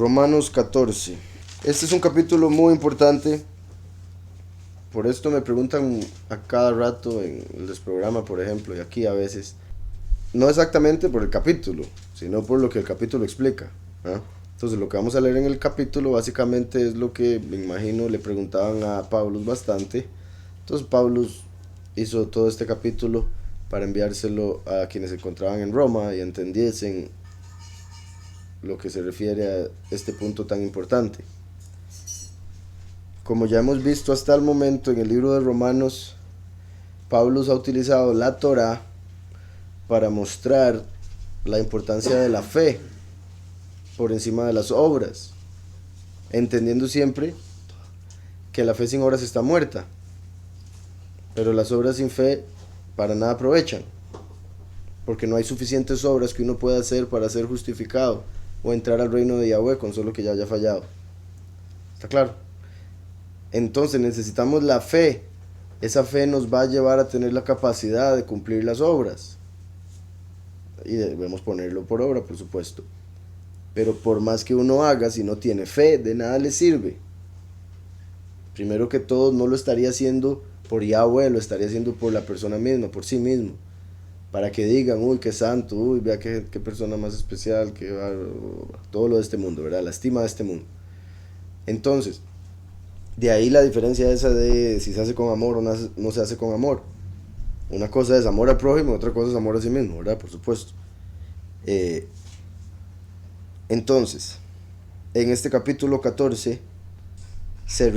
Romanos 14. Este es un capítulo muy importante. Por esto me preguntan a cada rato en el programa, por ejemplo, y aquí a veces. No exactamente por el capítulo, sino por lo que el capítulo explica, ¿ah? Entonces lo que vamos a leer en el capítulo básicamente es lo que me imagino le preguntaban a Pablo bastante. Entonces Pablo hizo todo este capítulo para enviárselo a quienes se encontraban en Roma y entendiesen lo que se refiere a este punto tan importante. Como ya hemos visto hasta el momento en el libro de Romanos, Pablo ha utilizado la Torá para mostrar la importancia de la fe por encima de las obras, entendiendo siempre que la fe sin obras está muerta, pero las obras sin fe para nada aprovechan, porque no hay suficientes obras que uno pueda hacer para ser justificado o entrar al reino de Yahweh con solo que ya haya fallado. ¿Está claro? Entonces necesitamos la fe. Esa fe nos va a llevar a tener la capacidad de cumplir las obras. Y debemos ponerlo por obra, por supuesto. Pero por más que uno haga, si no tiene fe, de nada le sirve. Primero que todo, no lo estaría haciendo por Yahweh, lo estaría haciendo por la persona misma, por sí mismo. Para que digan, uy, qué santo, uy, vea qué persona más especial, todo lo de este mundo, ¿verdad? La estima de este mundo. Entonces, de ahí la diferencia esa de si se hace con amor o no se hace con amor. Una cosa es amor al prójimo, otra cosa es amor a sí mismo, ¿verdad? Por supuesto. Entonces, en este capítulo 14 se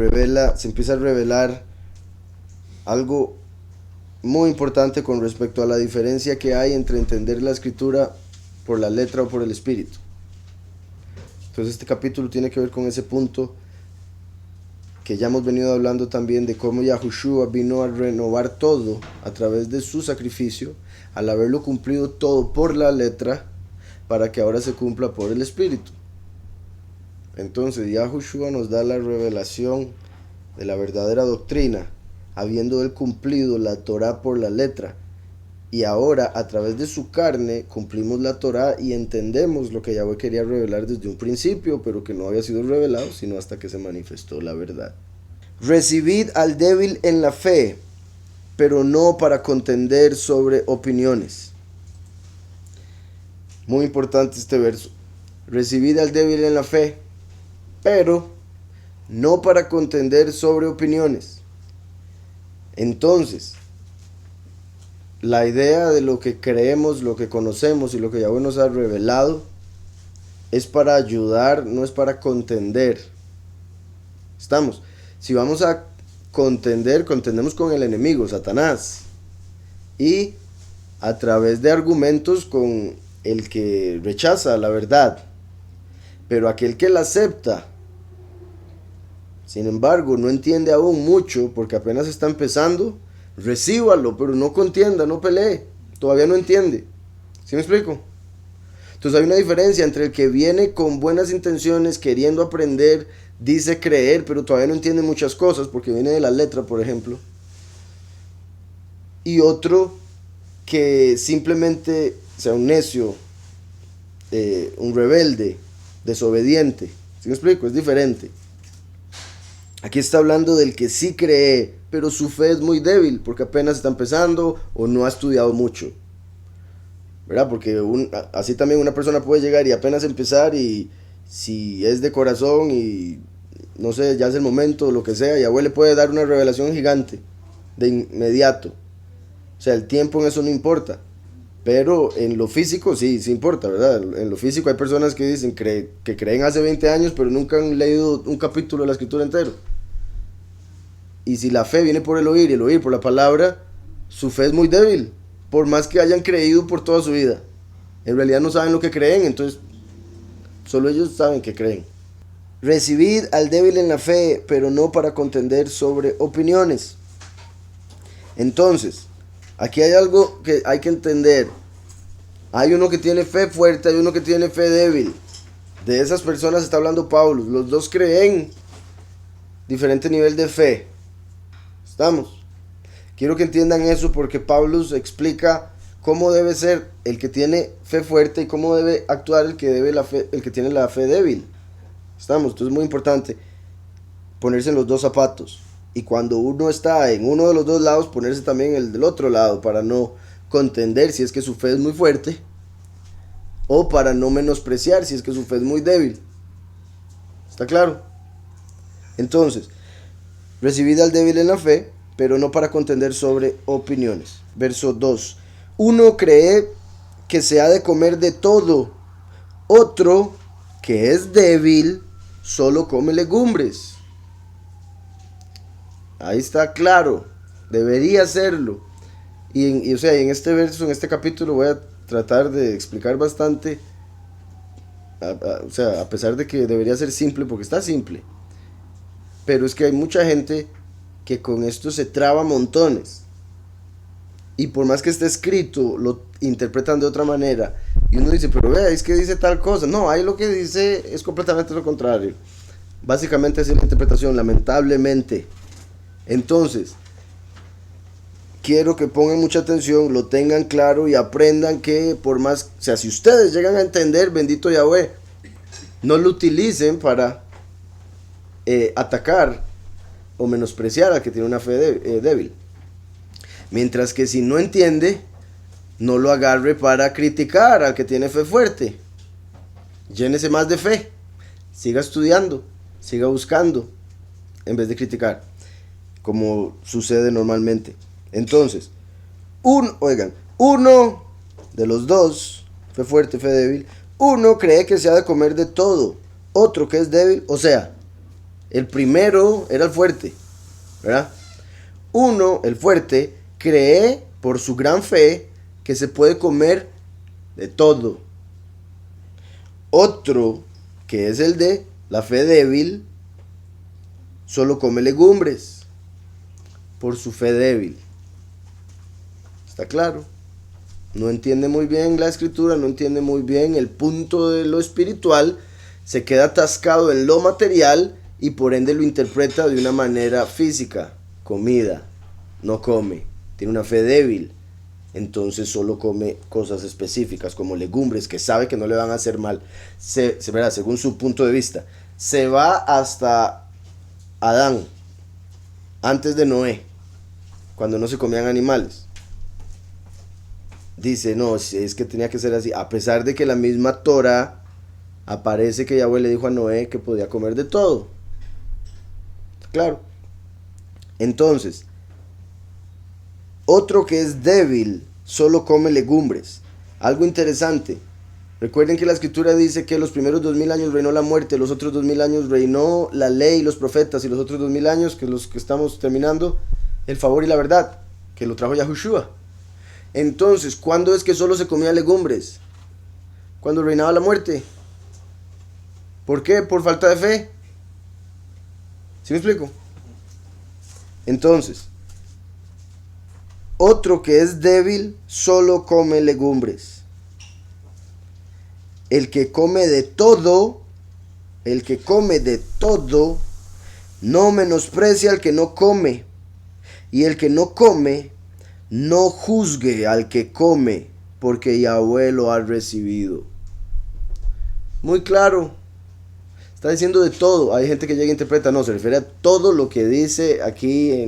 empieza a revelar algo muy importante con respecto a la diferencia que hay entre entender la escritura por la letra o por el espíritu. Entonces este capítulo tiene que ver con ese punto que ya hemos venido hablando también de cómo Yahushua vino a renovar todo a través de su sacrificio, al haberlo cumplido todo por la letra, para que ahora se cumpla por el espíritu. Entonces Yahushua nos da la revelación de la verdadera doctrina, habiendo él cumplido la Torá por la letra, y ahora a través de su carne cumplimos la Torá y entendemos lo que Yahweh quería revelar desde un principio, pero que no había sido revelado sino hasta que se manifestó la verdad. Recibid al débil en la fe, pero no para contender sobre opiniones. Muy importante este verso. Recibid al débil en la fe, pero no para contender sobre opiniones. Entonces, la idea de lo que creemos, lo que conocemos y lo que Yahweh nos ha revelado es para ayudar, no es para contender. ¿Estamos? Si vamos a contender, contendemos con el enemigo, Satanás, y a través de argumentos con el que rechaza la verdad, pero aquel que la acepta, sin embargo, no entiende aún mucho porque apenas está empezando, recíbalo, pero no contienda, no pelee, todavía no entiende. ¿Sí me explico? Entonces hay una diferencia entre el que viene con buenas intenciones, queriendo aprender, dice creer, pero todavía no entiende muchas cosas porque viene de la letra, por ejemplo, y otro que simplemente sea un necio, un rebelde, desobediente. ¿Sí me explico? Es diferente. Aquí está hablando del que sí cree, pero su fe es muy débil porque apenas está empezando o no ha estudiado mucho, ¿verdad? Porque así también una persona puede llegar y apenas empezar, y si es de corazón y no sé, ya es el momento, lo que sea, Yahweh le puede dar una revelación gigante de inmediato. O sea, el tiempo en eso no importa, pero en lo físico sí importa, ¿verdad? En lo físico hay personas que dicen que creen hace 20 años, pero nunca han leído un capítulo de la escritura entero. Y si la fe viene por el oír y el oír por la palabra, su fe es muy débil, por más que hayan creído por toda su vida. En realidad no saben lo que creen, entonces solo ellos saben que creen. Recibid al débil en la fe, pero no para contender sobre opiniones. Entonces, aquí hay algo que hay que entender. Hay uno que tiene fe fuerte, hay uno que tiene fe débil. De esas personas está hablando Pablo. Los dos creen diferente nivel de fe. ¿Estamos? Quiero que entiendan eso porque Pablo explica cómo debe ser el que tiene fe fuerte y cómo debe actuar el que tiene la fe débil. Estamos, entonces es muy importante ponerse en los dos zapatos. Y cuando uno está en uno de los dos lados, ponerse también en el del otro lado para no contender si es que su fe es muy fuerte o para no menospreciar si es que su fe es muy débil. ¿Está claro? Entonces, recibid al débil en la fe, pero no para contender sobre opiniones. Verso 2. Uno cree que se ha de comer de todo. Otro, que es débil, solo come legumbres. Ahí está claro. Debería serlo. O sea, en este verso, en este capítulo, voy a tratar de explicar bastante. O sea, a pesar de que debería ser simple, porque está simple. Pero es que hay mucha gente que con esto se traba montones. Y por más que esté escrito, lo interpretan de otra manera. Y uno dice, pero vea, es que dice tal cosa. No, ahí lo que dice es completamente lo contrario. Básicamente así es la interpretación, lamentablemente. Entonces, quiero que pongan mucha atención, lo tengan claro y aprendan que por más, o sea, si ustedes llegan a entender, bendito Yahweh, no lo utilicen para atacar o menospreciar al que tiene una fe débil. Mientras que si no entiende, no lo agarre para criticar al que tiene fe fuerte. Llénese más de fe, siga estudiando, siga buscando, en vez de criticar, como sucede normalmente. Entonces, uno de los dos, fe fuerte, fe débil, uno cree que se ha de comer de todo, otro que es débil, o sea, el primero era el fuerte, ¿verdad? Uno, el fuerte, cree por su gran fe que se puede comer de todo. Otro, que es el de la fe débil, solo come legumbres por su fe débil. ¿Está claro? No entiende muy bien la escritura, no entiende muy bien el punto de lo espiritual, se queda atascado en lo material y por ende lo interpreta de una manera física. Comida, no come, tiene una fe débil, entonces solo come cosas específicas como legumbres que sabe que no le van a hacer mal. ¿Verdad? Según su punto de vista, se va hasta Adán, antes de Noé, cuando no se comían animales. Dice, no, es que tenía que ser así, a pesar de que la misma Torah aparece que Yahweh le dijo a Noé que podía comer de todo. Claro. Entonces, otro que es débil solo come legumbres. Algo interesante. Recuerden que la escritura dice que los primeros 2000 años reinó la muerte, los otros 2000 años reinó la ley y los profetas, y los otros 2000 años, que los que estamos terminando, el favor y la verdad, que lo trajo Yahushua. Entonces, ¿cuándo es que solo se comía legumbres? Cuando reinaba la muerte. ¿Por qué? Por falta de fe. ¿Sí me explico? Entonces, otro que es débil solo come legumbres. El que come de todo, no menosprecia al que no come. Y el que no come, no juzgue al que come, porque Yahweh lo ha recibido. Muy claro. Está diciendo de todo. Hay gente que llega e interpreta, no, se refiere a todo lo que dice aquí.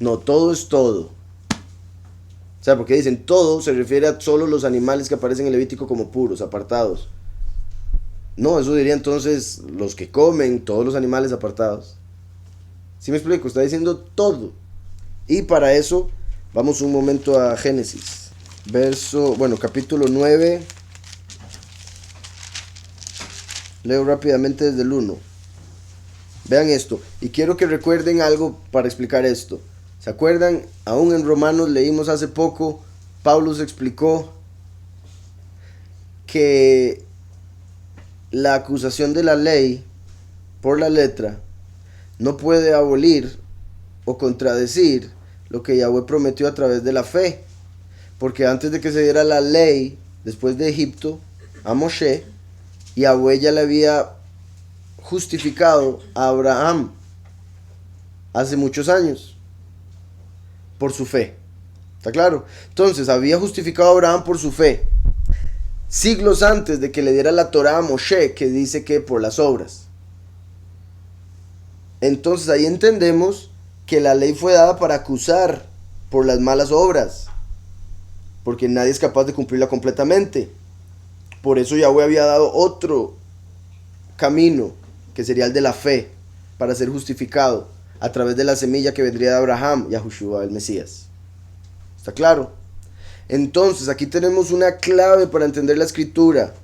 No, todo es todo. O sea, porque dicen todo, se refiere a solo los animales que aparecen en Levítico como puros, apartados. No, eso diría entonces los que comen, todos los animales apartados. ¿Sí me explico? Está diciendo todo. Y para eso, vamos un momento a Génesis. Capítulo 9. Leo rápidamente desde el 1. Vean esto. Y quiero que recuerden algo para explicar esto. ¿Se acuerdan? Aún en Romanos leímos hace poco, Pablo se explicó que la acusación de la ley por la letra no puede abolir o contradecir lo que Yahweh prometió a través de la fe. Porque antes de que se diera la ley, después de Egipto, a Moshe, Yahweh ya le había justificado a Abraham hace muchos años por su fe. ¿Está claro? Entonces, había justificado a Abraham por su fe siglos antes de que le diera la Torah a Moshe, que dice que por las obras. Entonces ahí entendemos que la ley fue dada para acusar por las malas obras, porque nadie es capaz de cumplirla completamente. Por eso Yahweh había dado otro camino, que sería el de la fe, para ser justificado a través de la semilla que vendría de Abraham, Yahushua, el Mesías. ¿Está claro? Entonces aquí tenemos una clave para entender la escritura.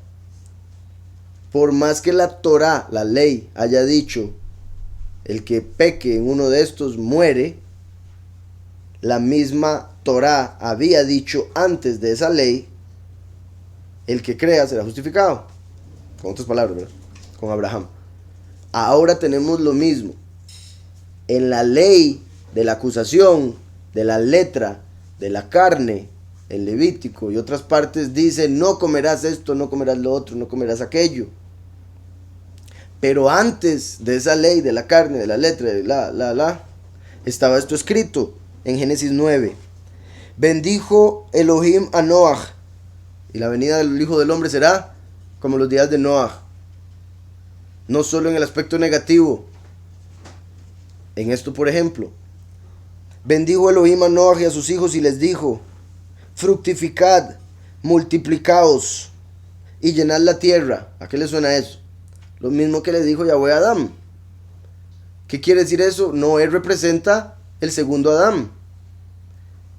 Por más que la Torá, la ley, haya dicho, el que peque en uno de estos muere, la misma Torá había dicho antes de esa ley, el que crea será justificado. Con otras palabras, ¿verdad? Con Abraham. Ahora tenemos lo mismo. En la ley de la acusación, de la letra, de la carne, en Levítico y otras partes dice, no comerás esto, no comerás lo otro, no comerás aquello. Pero antes de esa ley de la carne, de la letra, de estaba esto escrito en Génesis 9. Bendijo Elohim a Noach, y la venida del Hijo del Hombre será como los días de Noach. No solo en el aspecto negativo. En esto, por ejemplo, bendijo Elohim a Noach y a sus hijos y les dijo, fructificad, multiplicaos y llenad la tierra. ¿A qué le suena eso? Lo mismo que le dijo Yahweh a Adán. ¿Qué quiere decir eso? Noé representa el segundo Adán,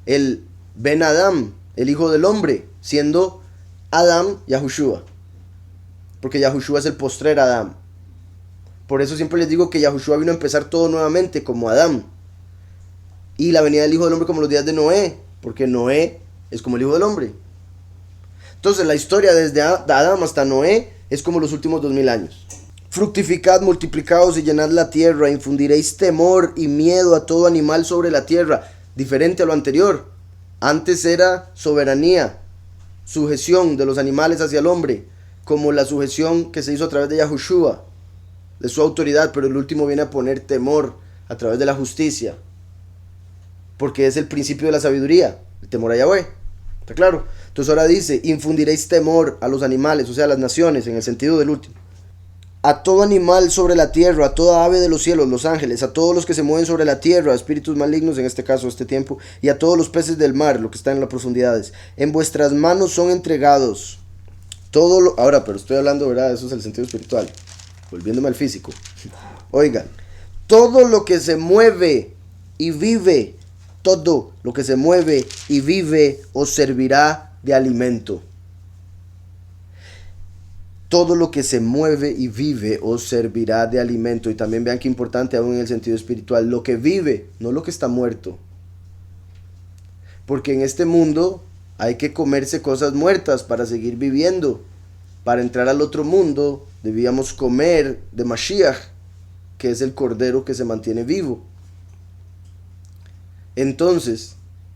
el Ben Adam, el hijo del hombre, siendo Adam Yahushua, porque Yahushua es el postrer Adán. Por eso siempre les digo que Yahushua vino a empezar todo nuevamente como Adán, y la venida del hijo del hombre como los días de Noé, porque Noé es como el hijo del hombre. Entonces la historia desde Adán hasta Noé es como los últimos 2000 años. Fructificad, multiplicaos y llenad la tierra, infundiréis temor y miedo a todo animal sobre la tierra. Diferente a lo anterior. Antes era soberanía, sujeción de los animales hacia el hombre, como la sujeción que se hizo a través de Yahushua, de su autoridad, pero el último viene a poner temor a través de la justicia, porque es el principio de la sabiduría, el temor a Yahweh. ¿Está claro? Entonces ahora dice, infundiréis temor a los animales, o sea, a las naciones, en el sentido del último. A todo animal sobre la tierra, a toda ave de los cielos, los ángeles, a todos los que se mueven sobre la tierra, espíritus malignos en este caso, este tiempo, y a todos los peces del mar, lo que está en las profundidades. En vuestras manos son entregados todo lo... Ahora, pero estoy hablando, ¿verdad? Eso es el sentido espiritual, volviéndome al físico. Oigan, todo lo que se mueve y vive, todo lo que se mueve y vive os servirá de alimento. Todo lo que se mueve y vive os servirá de alimento. Y también vean qué importante aún en el sentido espiritual. Lo que vive, no lo que está muerto. Porque en este mundo hay que comerse cosas muertas para seguir viviendo. Para entrar al otro mundo debíamos comer de Mashiach, que es el cordero que se mantiene vivo. Entonces,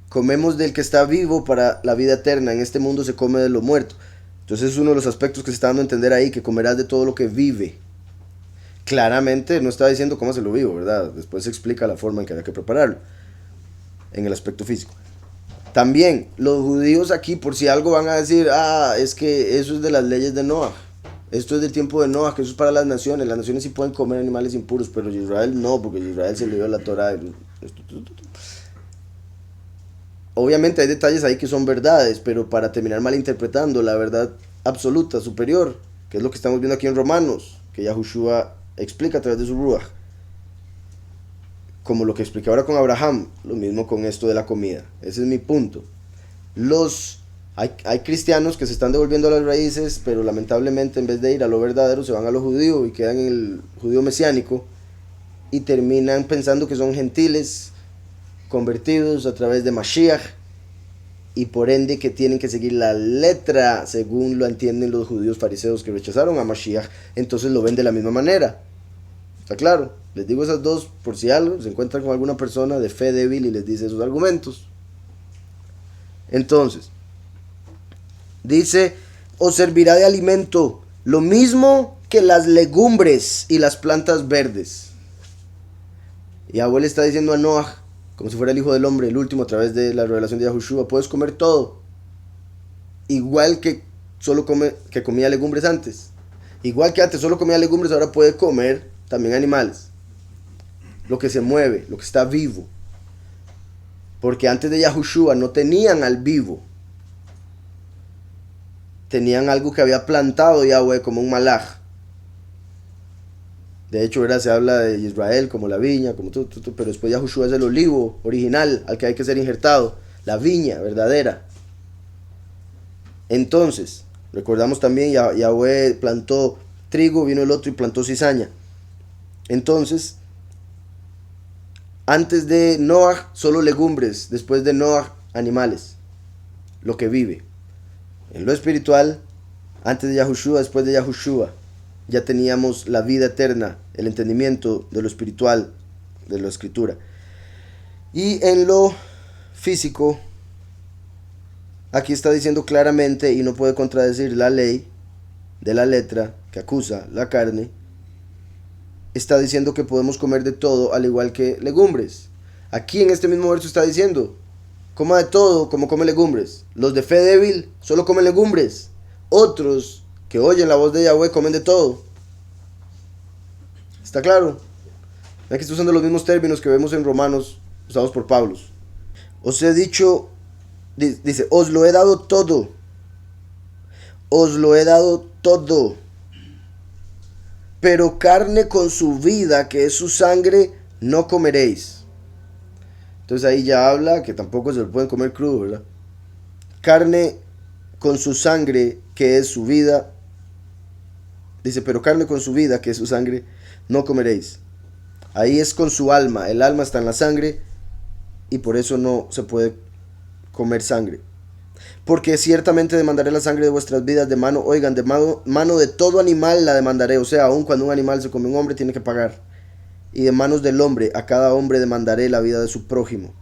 comemos del que está vivo para la vida eterna. En este mundo se come de lo muerto. Entonces es uno de los aspectos que se está dando a entender ahí, que comerás de todo lo que vive. Claramente no está diciendo cómo se lo vivo, ¿verdad? Después se explica la forma en que hay que prepararlo, en el aspecto físico. También, los judíos aquí, por si algo van a decir, es que eso es de las leyes de Noah. Esto es del tiempo de Noah, que eso es para las naciones. Las naciones sí pueden comer animales impuros, pero Israel no, porque Israel se le dio la Torah. Obviamente hay detalles ahí que son verdades, pero para terminar malinterpretando la verdad absoluta, superior, que es lo que estamos viendo aquí en Romanos, que Yahushua explica a través de su Ruach, como lo que expliqué ahora con Abraham, lo mismo con esto de la comida. Ese es mi punto. Hay cristianos que se están devolviendo a las raíces, pero lamentablemente en vez de ir a lo verdadero se van a lo judío y quedan en el judío mesiánico y terminan pensando que son gentiles convertidos a través de Mashiach, y por ende que tienen que seguir la letra según lo entienden los judíos fariseos que rechazaron a Mashiach. Entonces lo ven de la misma manera. ¿Está claro? Les digo esas dos por si algo se encuentran con alguna persona de fe débil y les dice esos argumentos. Entonces dice, os servirá de alimento, lo mismo que las legumbres y las plantas verdes. Y Yahweh le está diciendo a Noah, como si fuera el hijo del hombre, el último, a través de la revelación de Yahushua, puedes comer todo. Igual que que comía legumbres antes. Igual que antes solo comía legumbres, ahora puede comer también animales. lo que se mueve, lo que está vivo. Porque antes de Yahushua no tenían al vivo. Tenían algo que había plantado Yahweh como un malaj. De hecho, ¿verdad? Se habla de Israel como la viña, como pero después Yahushua es el olivo original al que hay que ser injertado. La viña verdadera. Entonces, recordamos también, Yahweh plantó trigo, vino el otro y plantó cizaña. Entonces, antes de Noah, solo legumbres. Después de Noah, animales. Lo que vive. En lo espiritual, antes de Yahushua, después de Yahushua, ya teníamos la vida eterna, el entendimiento de lo espiritual, de la escritura. Y en lo físico, aquí está diciendo claramente, y no puede contradecir la ley de la letra que acusa la carne, está diciendo que podemos comer de todo al igual que legumbres. Aquí en este mismo verso está diciendo, coma de todo como come legumbres. Los de fe débil solo comen legumbres. Otros que oyen la voz de Yahweh comen de todo. ¿Está claro? Aquí está usando los mismos términos que vemos en Romanos usados por Pablo. Os he dicho, dice, os lo he dado todo. Os lo he dado todo. Pero carne con su vida, que es su sangre, no comeréis. Entonces ahí ya habla que tampoco se lo pueden comer crudo, ¿verdad? Carne con su sangre, que es su vida. Dice, pero carne con su vida, que es su sangre, no comeréis. Ahí es con su alma. El alma está en la sangre y por eso no se puede comer sangre. Porque ciertamente demandaré la sangre de vuestras vidas de mano, oigan, de mano de todo animal la demandaré. O sea, aun cuando un animal se come un hombre, tiene que pagar. Y de manos del hombre, a cada hombre demandaré la vida de su prójimo.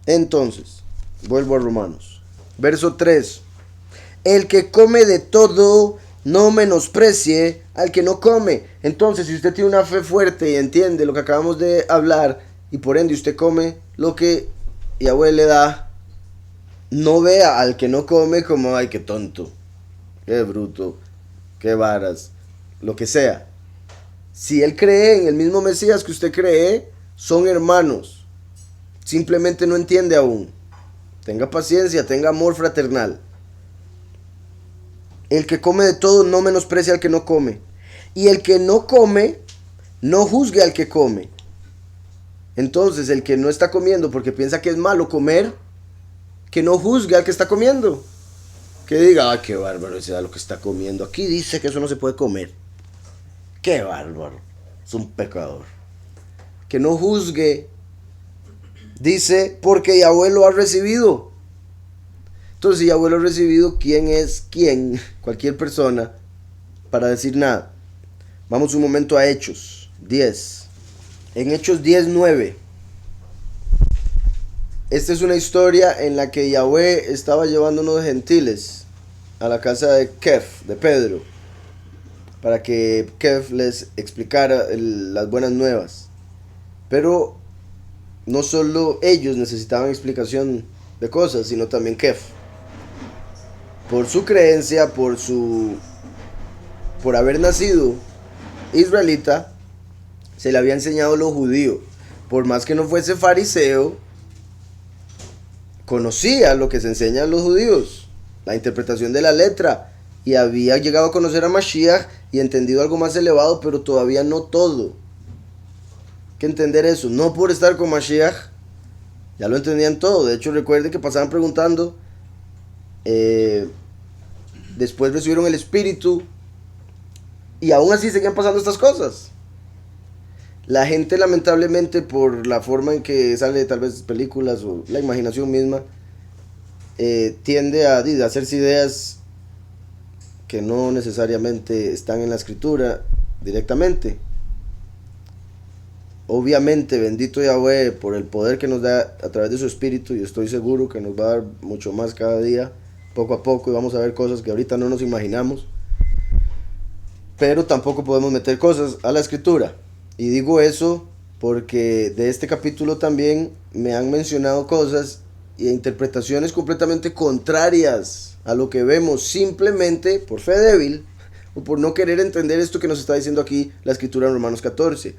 Entonces, vuelvo a Romanos. Verso 3. El que come de todo, no menosprecie al que no come. Entonces, si usted tiene una fe fuerte y entiende lo que acabamos de hablar, y por ende usted come lo que Yahweh le da, no vea al que no come como, ay, qué tonto, qué bruto, qué varas, lo que sea. Si él cree en el mismo Mesías que usted cree, son hermanos. Simplemente no entiende aún. Tenga paciencia, tenga amor fraternal. El que come de todo no menosprecia al que no come. Y el que no come, no juzgue al que come. Entonces, el que no está comiendo porque piensa que es malo comer, que no juzgue al que está comiendo. Que diga, ay, qué bárbaro ese da lo que está comiendo. Aquí dice que eso no se puede comer. Qué bárbaro. Es un pecador. Que no juzgue. Dice, porque Yahweh lo ha recibido. Entonces, si Yahweh lo ha recibido, ¿quién es quién? Cualquier persona para decir nada. Vamos un momento a Hechos 10. En Hechos 10:9. Esta es una historia en la que Yahweh estaba llevando unos gentiles a la casa de Kef, de Pedro, para que Kef les explicara las buenas nuevas. Pero no solo ellos necesitaban explicación de cosas, sino también Kef. Por su creencia, por haber nacido israelita, se le había enseñado lo judío. Por más que no fuese fariseo, conocía lo que se enseña a los judíos, la interpretación de la letra, y había llegado a conocer a Mashiach y entendido algo más elevado, pero todavía no todo. Hay que entender eso, no por estar con Mashiach, ya lo entendían todo. De hecho, recuerden que pasaban preguntando, después recibieron el Espíritu, y aún así seguían pasando estas cosas. La gente, lamentablemente, por la forma en que sale tal vez películas o la imaginación misma, tiende a hacerse ideas que no necesariamente están en la escritura directamente. Obviamente, bendito Yahweh por el poder que nos da a través de su Espíritu, y estoy seguro que nos va a dar mucho más cada día, poco a poco, y vamos a ver cosas que ahorita no nos imaginamos. Pero tampoco podemos meter cosas a la escritura. Y digo eso porque de este capítulo también me han mencionado cosas y interpretaciones completamente contrarias a lo que vemos, simplemente por fe débil o por no querer entender esto que nos está diciendo aquí la escritura en Romanos 14.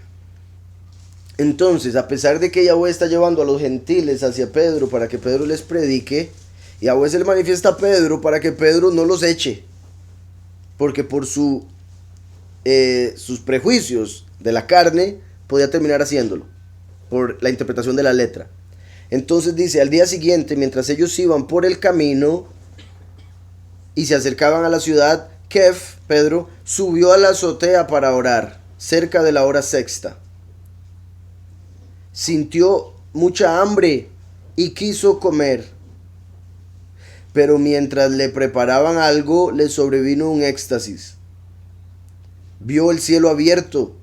Entonces, a pesar de que Yahweh está llevando a los gentiles hacia Pedro para que Pedro les predique, Yahweh se le manifiesta a Pedro para que Pedro no los eche, porque por sus prejuicios de la carne podía terminar haciéndolo, por la interpretación de la letra. Entonces dice, al día siguiente, mientras ellos iban por el camino y se acercaban a la ciudad, Kef, Pedro, subió a la azotea para orar, cerca de la hora sexta. Sintió mucha hambre y quiso comer. Pero mientras le preparaban algo, le sobrevino un éxtasis. Vio el cielo abierto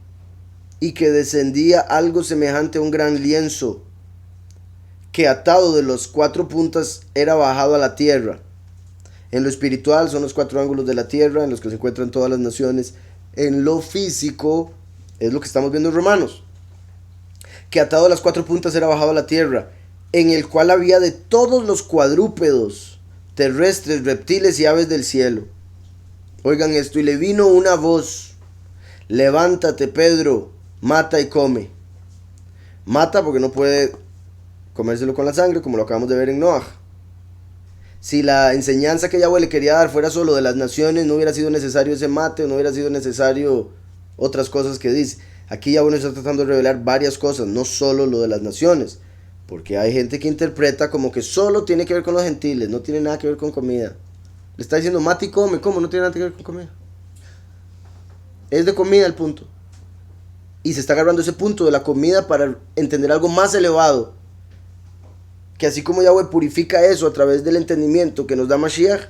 y que descendía algo semejante a un gran lienzo, que atado de las 4 puntas era bajado a la tierra. En lo espiritual son los 4 ángulos de la tierra en los que se encuentran todas las naciones. En lo físico es lo que estamos viendo en Romanos. Que atado a las 4 puntas era bajado a la tierra, en el cual había de todos los cuadrúpedos, terrestres, reptiles y aves del cielo. Oigan esto, y le vino una voz: levántate, Pedro, mata y come. Mata porque no puede comérselo con la sangre, como lo acabamos de ver en Noaj. Si la enseñanza que Yahweh le quería dar fuera solo de las naciones, no hubiera sido necesario ese mate, no hubiera sido necesario otras cosas que dice. Aquí Yahweh nos está tratando de revelar varias cosas, no solo lo de las naciones, porque hay gente que interpreta como que solo tiene que ver con los gentiles, no tiene nada que ver con comida. Le está diciendo mate y come, ¿cómo? No tiene nada que ver con comida. Es de comida el punto. Y se está agarrando ese punto de la comida para entender algo más elevado. Que así como Yahweh purifica eso a través del entendimiento que nos da Mashiach,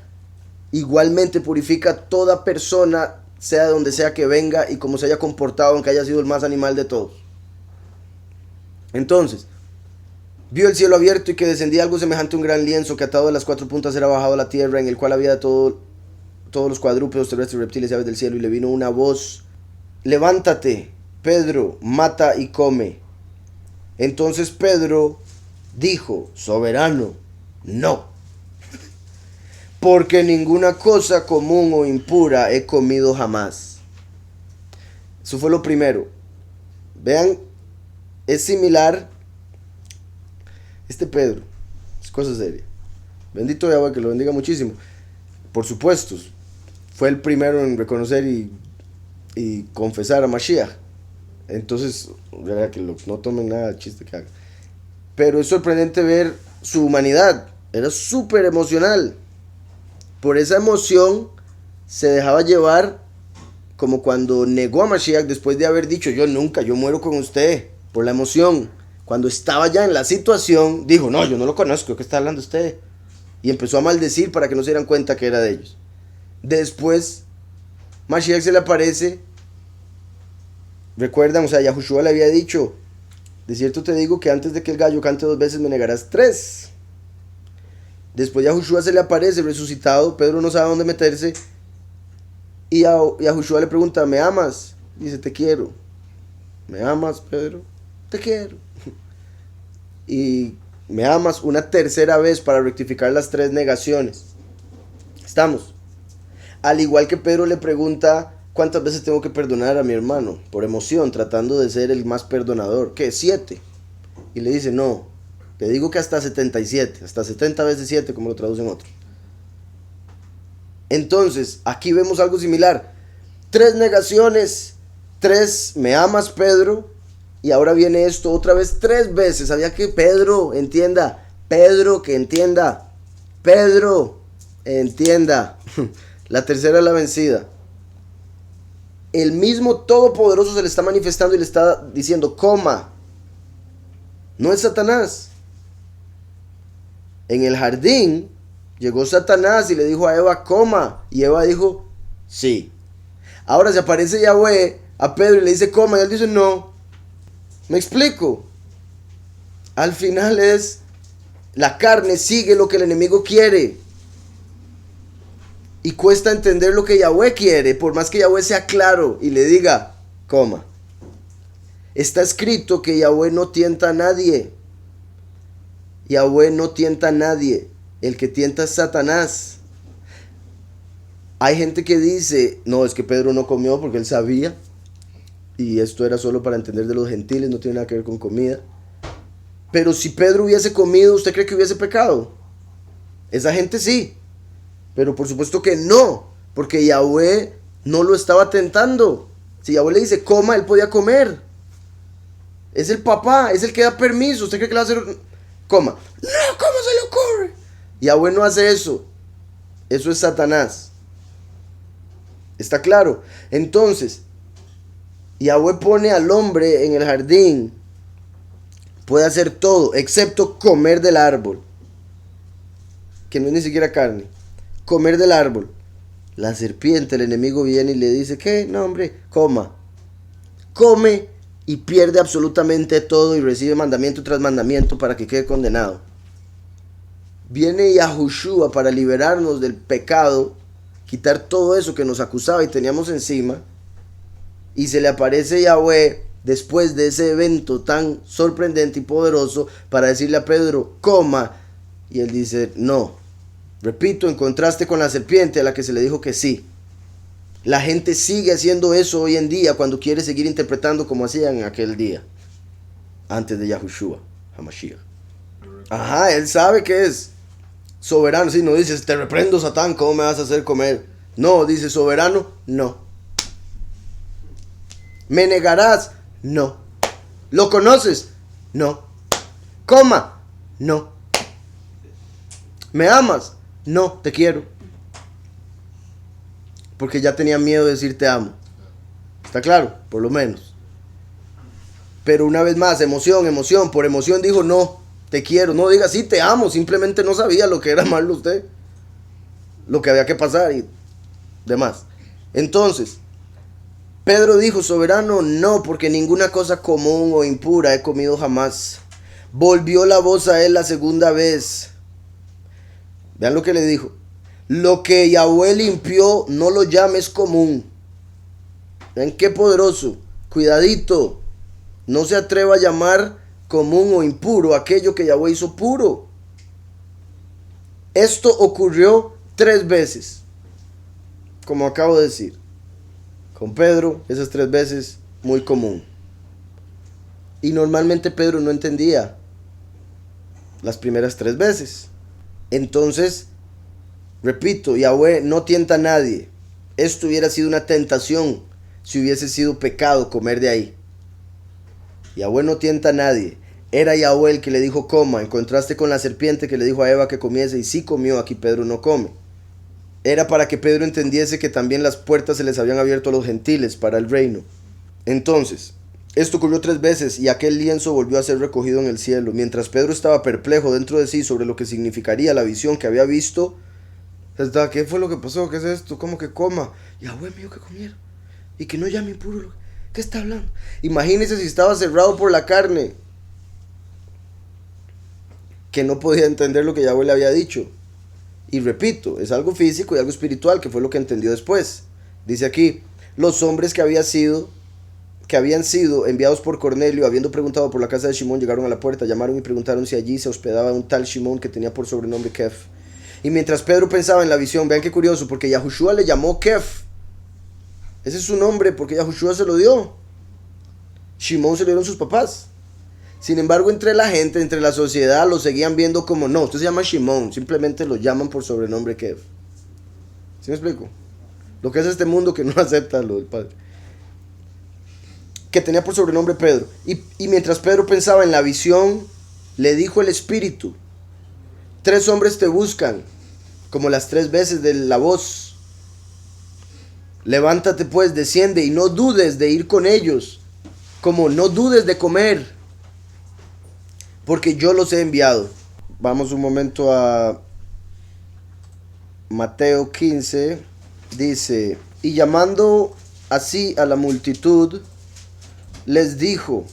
igualmente purifica a toda persona, sea de donde sea que venga y como se haya comportado, aunque haya sido el más animal de todos. Entonces, vio el cielo abierto y que descendía algo semejante a un gran lienzo que atado de las 4 puntas era bajado a la tierra, en el cual había todos los cuadrúpedos, terrestres, reptiles y aves del cielo. Y le vino una voz: levántate, Pedro, mata y come. Entonces Pedro dijo: soberano, no, porque ninguna cosa común o impura he comido jamás. Eso fue lo primero. Vean, es similar. Pedro, es cosa seria. Bendito Yahweh, que lo bendiga muchísimo. Por supuesto, fue el primero en reconocer y confesar a Mashiach. Entonces, que no tomen nada de chiste que haga. Pero es sorprendente ver su humanidad. Era súper emocional. Por esa emoción se dejaba llevar, como cuando negó a Mashiach después de haber dicho: yo muero con usted. Por la emoción. Cuando estaba ya en la situación, dijo: no, yo no lo conozco, ¿qué está hablando usted? Y empezó a maldecir para que no se dieran cuenta que era de ellos. Después, Mashiach se le aparece. Recuerdan, Yahushua le había dicho: de cierto te digo que antes de que el gallo cante 2 veces me negarás 3. Después Yahushua se le aparece resucitado. Pedro no sabe dónde meterse. Y Yahushua le pregunta: ¿me amas? Dice: te quiero. ¿Me amas, Pedro? Te quiero. Y me amas una tercera vez para rectificar las 3 negaciones. Estamos. Al igual que Pedro le pregunta: ¿cuántas veces tengo que perdonar a mi hermano? Por emoción, tratando de ser el más perdonador. ¿Qué? 7. Y le dice: no, te digo que hasta 77, hasta 70 veces 7, como lo traducen otros. Entonces, aquí vemos algo similar. 3 negaciones, 3 me amas, Pedro. Y ahora viene esto otra vez 3 veces. Había que Pedro entienda. Pedro que entienda. Pedro entienda. La tercera es la vencida. El mismo Todopoderoso se le está manifestando y le está diciendo: coma. No es Satanás. En el jardín llegó Satanás y le dijo a Eva: coma. Y Eva dijo: sí. Ahora se aparece Yahweh a Pedro y le dice: coma. Y él dice: no. ¿Me explico? Al final es la carne sigue lo que el enemigo quiere. Y cuesta entender lo que Yahweh quiere, por más que Yahweh sea claro y le diga: coma. Está escrito que Yahweh no tienta a nadie. Yahweh no tienta a nadie. El que tienta es Satanás. Hay gente que dice: no, es que Pedro no comió porque él sabía. y esto era solo para entender de los gentiles, no tiene nada que ver con comida. Pero si Pedro hubiese comido, ¿usted cree que hubiese pecado? Esa gente sí, pero por supuesto que no, porque Yahweh no lo estaba tentando. Si Yahweh le dice coma, él podía comer. Es el papá, es el que da permiso. ¿Usted cree que le va a hacer coma? No, ¿cómo se le ocurre? Yahweh no hace eso. Eso es Satanás. ¿Está claro? Entonces, Yahweh pone al hombre en el jardín. Puede hacer todo, excepto comer del árbol. Que no es ni siquiera carne. Comer del árbol. La serpiente, el enemigo, viene y le dice, ¿qué? No, hombre, coma. Come y pierde absolutamente todo y recibe mandamiento tras mandamiento para que quede condenado. Viene Yahushua para liberarnos del pecado, quitar todo eso que nos acusaba y teníamos encima, y se le aparece Yahweh después de ese evento tan sorprendente y poderoso para decirle a Pedro, coma, y él dice, no. Repito, en contraste con la serpiente a la que se le dijo que sí. La gente sigue haciendo eso hoy en día cuando quiere seguir interpretando como hacían en aquel día, antes de Yahushua, Hamashiach. Ajá, él sabe que es soberano. Sí, no dices, te reprendo, Satán, ¿cómo me vas a hacer comer? No, dice soberano, no. ¿Me negarás? No. ¿Lo conoces? No. Coma, no. ¿Me amas? No, te quiero. Porque ya tenía miedo de decir te amo. ¿Está claro? Por lo menos. Pero una vez más, emoción. Por emoción dijo no, te quiero. No diga sí, te amo. Simplemente no sabía lo que era amarlo usted. Lo que había que pasar y demás. Entonces, Pedro dijo, soberano, no, porque ninguna cosa común o impura he comido jamás. Volvió la voz a él la segunda vez. Vean lo que le dijo. Lo que Yahweh limpió, no lo llames común. Vean qué poderoso. Cuidadito. No se atreva a llamar común o impuro aquello que Yahweh hizo puro. Esto ocurrió 3 veces. Como acabo de decir. Con Pedro, esas 3 veces, muy común. Y normalmente Pedro no entendía las primeras 3 veces. Entonces, repito, Yahweh no tienta a nadie. Esto hubiera sido una tentación si hubiese sido pecado comer de ahí. Yahweh no tienta a nadie. Era Yahweh el que le dijo coma, en contraste con la serpiente que le dijo a Eva que comiese y sí comió, aquí Pedro no come. Era para que Pedro entendiese que también las puertas se les habían abierto a los gentiles para el reino. Entonces, esto ocurrió 3 veces y aquel lienzo volvió a ser recogido en el cielo. Mientras Pedro estaba perplejo dentro de sí sobre lo que significaría la visión que había visto, ¿qué fue lo que pasó? ¿Qué es esto? ¿Cómo que coma? Yahweh mío que comiera. Y que no llame impuro. ¿Qué está hablando? Imagínese si estaba cerrado por la carne, que no podía entender lo que Yahweh le había dicho. Y repito, es algo físico y algo espiritual, que fue lo que entendió después. Dice aquí, los hombres que habían sido enviados por Cornelio, habiendo preguntado por la casa de Shimón, llegaron a la puerta, llamaron y preguntaron si allí se hospedaba un tal Shimón que tenía por sobrenombre Kef. Y mientras Pedro pensaba en la visión, vean qué curioso, porque Yahushua le llamó Kef. Ese es su nombre porque Yahushua se lo dio. Shimón se lo dieron sus papás. Sin embargo, entre la gente, entre la sociedad, lo seguían viendo como, no, usted se llama Shimón, simplemente lo llaman por sobrenombre Kev. ¿Sí me explico? Lo que es este mundo que no acepta lo del Padre. Que tenía por sobrenombre Pedro. Y mientras Pedro pensaba en la visión, le dijo el Espíritu, 3 hombres te buscan, como las 3 veces de la voz. Levántate pues, desciende y no dudes de ir con ellos, como no dudes de comer, porque yo los he enviado. Vamos un momento a Mateo 15. Dice, y llamando así a la multitud, les dijo,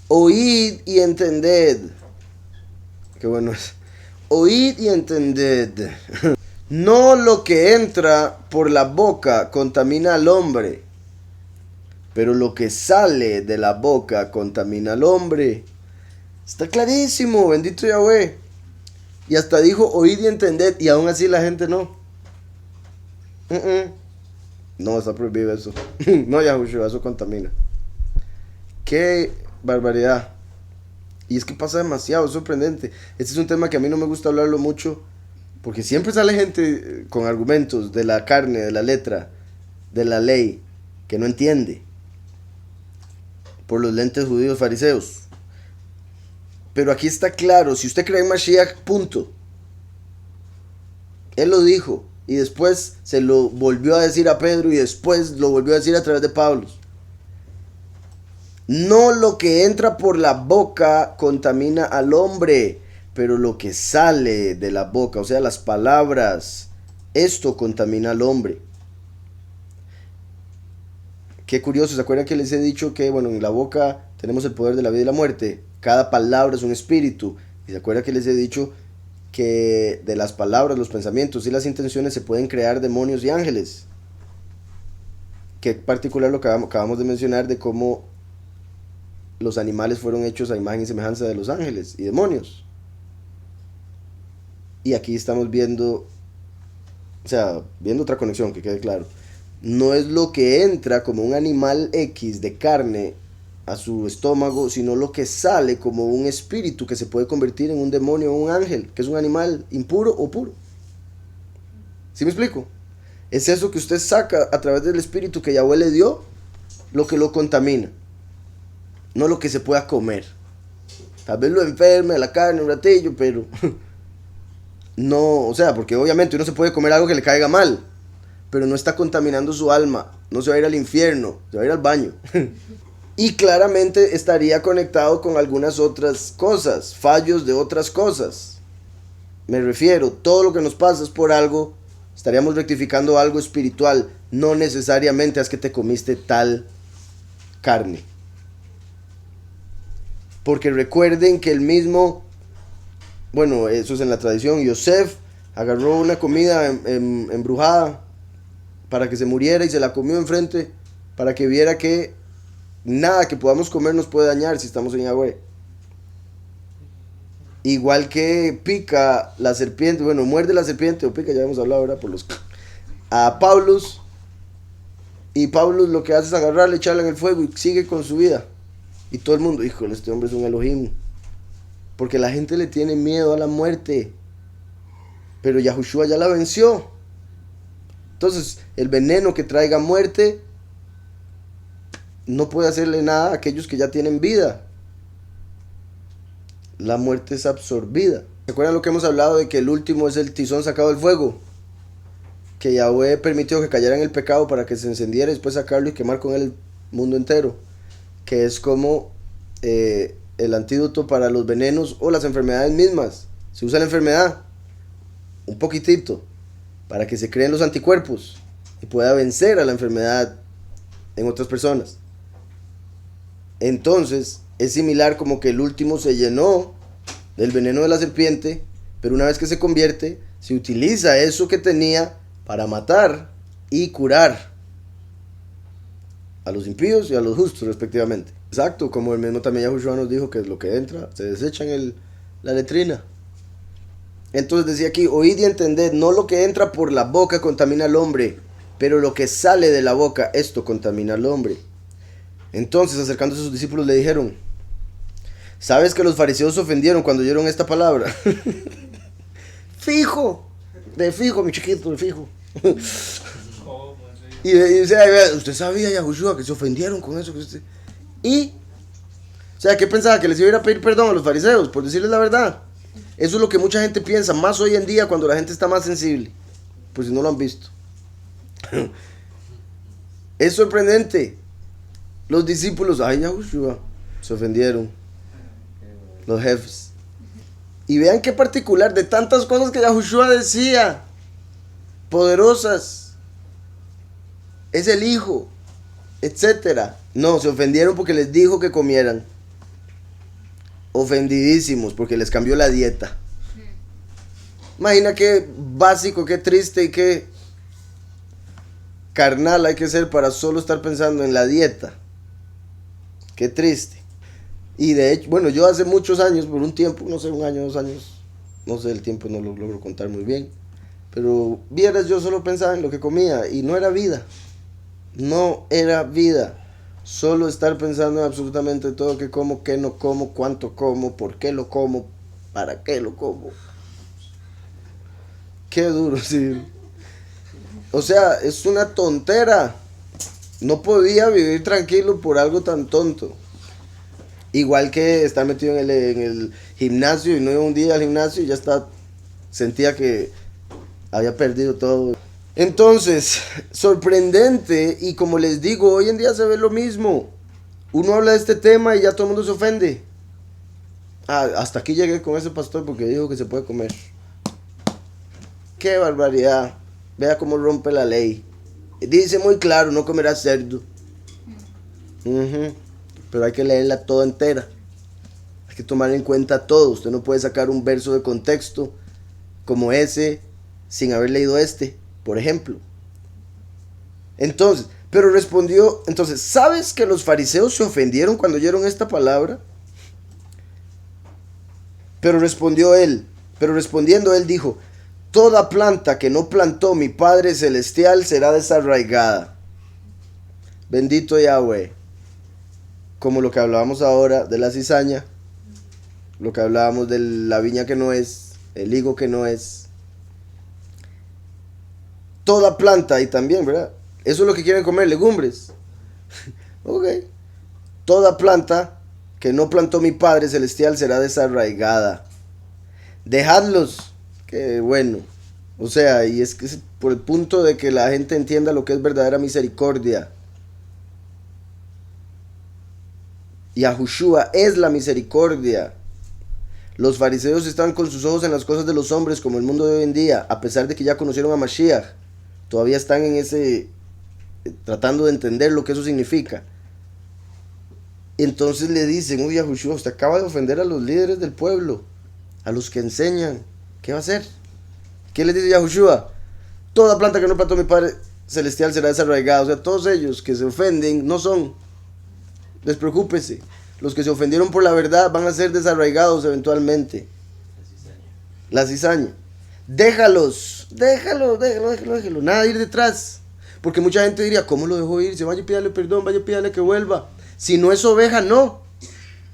oíd y entended. Qué bueno es. Oíd y entended. No lo que entra por la boca contamina al hombre, pero lo que sale de la boca contamina al hombre. Está clarísimo, bendito Yahweh. Y hasta dijo, oíd y entended, y aún así la gente no. No, está prohibido eso. No, Yahushua, eso contamina. Qué barbaridad. Y es que pasa demasiado, es sorprendente. Este es un tema que a mí no me gusta hablarlo mucho, porque siempre sale gente con argumentos de la carne, de la letra, de la ley, que no entiende, por los lentes judíos fariseos. Pero aquí está claro, si usted cree en Mashiach, punto. Él lo dijo, y después se lo volvió a decir a Pedro, y después lo volvió a decir a través de Pablo. No lo que entra por la boca contamina al hombre, pero lo que sale de la boca, o sea, las palabras, esto contamina al hombre. Qué curioso, ¿se acuerdan que les he dicho que, bueno, en la boca tenemos el poder de la vida y la muerte? Cada palabra es un espíritu. Y se acuerdan que les he dicho que de las palabras, los pensamientos y las intenciones se pueden crear demonios y ángeles. Qué particular lo que acabamos de mencionar de cómo los animales fueron hechos a imagen y semejanza de los ángeles y demonios. Y aquí estamos viendo, o sea, viendo otra conexión, que quede claro. No es lo que entra como un animal X de carne a su estómago, sino lo que sale como un espíritu que se puede convertir en un demonio o un ángel, que es un animal impuro o puro. ¿Sí me explico? Es eso que usted saca a través del espíritu que Yahweh le dio, lo que lo contamina. No lo que se pueda comer. Tal vez lo enferme la carne un ratillo, pero no, o sea, porque obviamente uno se puede comer algo que le caiga mal, pero no está contaminando su alma, no se va a ir al infierno, se va a ir al baño. Y claramente estaría conectado con algunas otras cosas, fallos de otras cosas. Me refiero, todo lo que nos pasa es por algo, estaríamos rectificando algo espiritual, no necesariamente es que te comiste tal carne. Porque recuerden que el mismo, bueno, eso es en la tradición, Yosef agarró una comida embrujada para que se muriera y se la comió enfrente para que viera que nada que podamos comer nos puede dañar si estamos en Yahweh. Igual que pica la serpiente, bueno, muerde la serpiente o pica, ya hemos hablado ahora por los a Paulus, y Paulus lo que hace es agarrarle, echarle en el fuego y sigue con su vida. Y todo el mundo, híjole, este hombre es un Elohim. Porque la gente le tiene miedo a la muerte. Pero Yahushua ya la venció. Entonces, el veneno que traiga muerte no puede hacerle nada a aquellos que ya tienen vida. La muerte es absorbida. ¿Se acuerdan lo que hemos hablado de que el último es el tizón sacado del fuego? Que Yahweh permitió que cayera en el pecado para que se encendiera y después sacarlo y quemar con él el mundo entero. Que es como el antídoto para los venenos o las enfermedades mismas. Se usa la enfermedad un poquitito para que se creen los anticuerpos y pueda vencer a la enfermedad en otras personas. Entonces es similar como que el último se llenó del veneno de la serpiente, pero una vez que se convierte, se utiliza eso que tenía para matar y curar a los impíos y a los justos respectivamente. Exacto, como el mismo también Yahushua nos dijo que lo que entra se desecha en la letrina. Entonces decía aquí, oíd y entended, no lo que entra por la boca contamina al hombre, pero lo que sale de la boca, esto contamina al hombre. Entonces, acercándose a sus discípulos, le dijeron, ¿sabes que los fariseos se ofendieron cuando oyeron esta palabra? Fijo, de fijo, mi chiquito, de fijo. Y dice, usted sabía, Yahushua, que se ofendieron con eso. Y, o sea, ¿qué pensaba? Que les iba a ir a pedir perdón a los fariseos por decirles la verdad. Eso es lo que mucha gente piensa, más hoy en día cuando la gente está más sensible. Pues si no lo han visto. Es sorprendente. Los discípulos, ay, Yahushua, se ofendieron. Los jefes. Y vean qué particular, de tantas cosas que Yahushua decía, poderosas, es el Hijo, etcétera. No, se ofendieron porque les dijo que comieran. Ofendidísimos porque les cambió la dieta. Imagina qué básico, qué triste y qué carnal hay que ser para solo estar pensando en la dieta. Qué triste. Y de hecho, bueno, yo hace muchos años, por un tiempo, no sé, un año, 2 años, no sé, el tiempo no lo logro contar muy bien, pero vieras, yo solo pensaba en lo que comía y no era vida. No era vida. Solo estar pensando en absolutamente todo: qué como, qué no como, cuánto como, por qué lo como, para qué lo como. Qué duro, sí. O sea, es una tontera. No podía vivir tranquilo por algo tan tonto. Igual que estar metido en el gimnasio y no iba un día al gimnasio y ya está, sentía que había perdido todo. Entonces, sorprendente, y como les digo, hoy en día se ve lo mismo. Uno habla de este tema y ya todo el mundo se ofende. Hasta aquí llegué con ese pastor porque dijo que se puede comer. Qué barbaridad. Vea cómo rompe la ley. Dice muy claro: no comerás cerdo. Pero hay que leerla toda entera. Hay que tomar en cuenta todo. Usted no puede sacar un verso de contexto como ese sin haber leído este, por ejemplo. Entonces, ¿sabes que los fariseos se ofendieron cuando oyeron esta palabra? Pero respondiendo él dijo: toda planta que no plantó mi Padre Celestial será desarraigada. Bendito Yahweh. Como lo que hablábamos ahora de la cizaña, lo que hablábamos de la viña que no es, el higo que no es. Toda planta, y también, ¿verdad? Eso es lo que quieren comer, legumbres. Ok. Toda planta que no plantó mi Padre Celestial será desarraigada. Dejadlos. Qué bueno. O sea, y es que es por el punto de que la gente entienda lo que es verdadera misericordia. Yahushua es la misericordia. Los fariseos están con sus ojos en las cosas de los hombres, como el mundo de hoy en día, a pesar de que ya conocieron a Mashiach. Todavía están en ese, tratando de entender lo que eso significa. Entonces le dicen: uy, Yahushua, usted acaba de ofender a los líderes del pueblo, a los que enseñan. ¿Qué va a hacer? ¿Qué les dice Yahushua? Toda planta que no plantó mi Padre Celestial será desarraigada. O sea, todos ellos que se ofenden no son. Despreocúpese. Los que se ofendieron por la verdad van a ser desarraigados eventualmente. La cizaña. Déjalos. Nada de ir detrás. Porque mucha gente diría: ¿cómo lo dejó ir? Se vaya y pídale perdón, vaya y pídale que vuelva. Si no es oveja, no.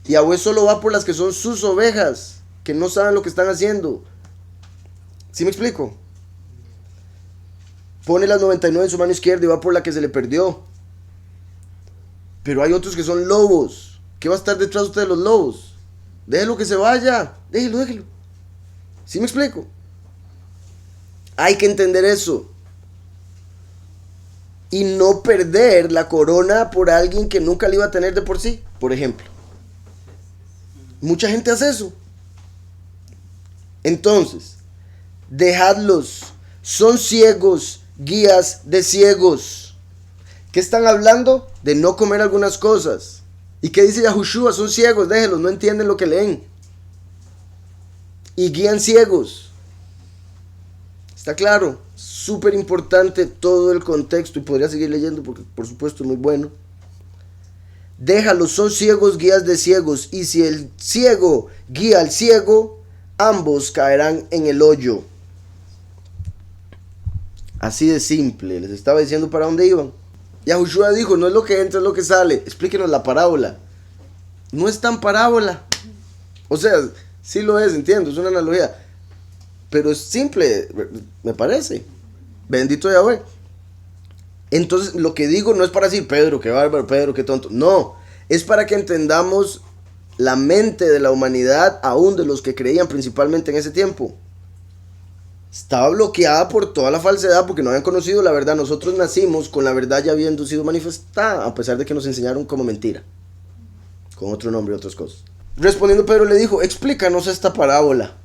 Yahweh solo va por las que son sus ovejas, que no saben lo que están haciendo. ¿Sí me explico? Pone las 99 en su mano izquierda y va por la que se le perdió. Pero hay otros que son lobos. ¿Qué va a estar detrás de usted de los lobos? Déjelo que se vaya. Déjelo. ¿Sí me explico? Hay que entender eso. Y no perder la corona por alguien que nunca la iba a tener de por sí, por ejemplo. Mucha gente hace eso. Entonces, dejadlos. Son ciegos, guías de ciegos. ¿Qué están hablando? De no comer algunas cosas. ¿Y qué dice Yahushua? Son ciegos, déjenlos, no entienden lo que leen. Y guían ciegos. ¿Está claro? Súper importante todo el contexto, y podría seguir leyendo porque por supuesto es muy bueno. Déjalos, son ciegos, guías de ciegos. Y si el ciego guía al ciego, ambos caerán en el hoyo. Así de simple. Les estaba diciendo para dónde iban. Yahushua dijo: no es lo que entra, es lo que sale. Explíquenos la parábola. No es tan parábola. O sea, sí lo es, entiendo, es una analogía. Pero es simple, me parece. Bendito Yahweh. Entonces, lo que digo no es para decir: Pedro, qué bárbaro, Pedro, qué tonto. No, es para que entendamos la mente de la humanidad, aún de los que creían principalmente en ese tiempo. Estaba bloqueada por toda la falsedad porque no habían conocido la verdad. Nosotros nacimos con la verdad ya habiendo sido manifestada, a pesar de que nos enseñaron como mentira, con otro nombre y otras cosas. Respondiendo Pedro le dijo: explícanos esta parábola.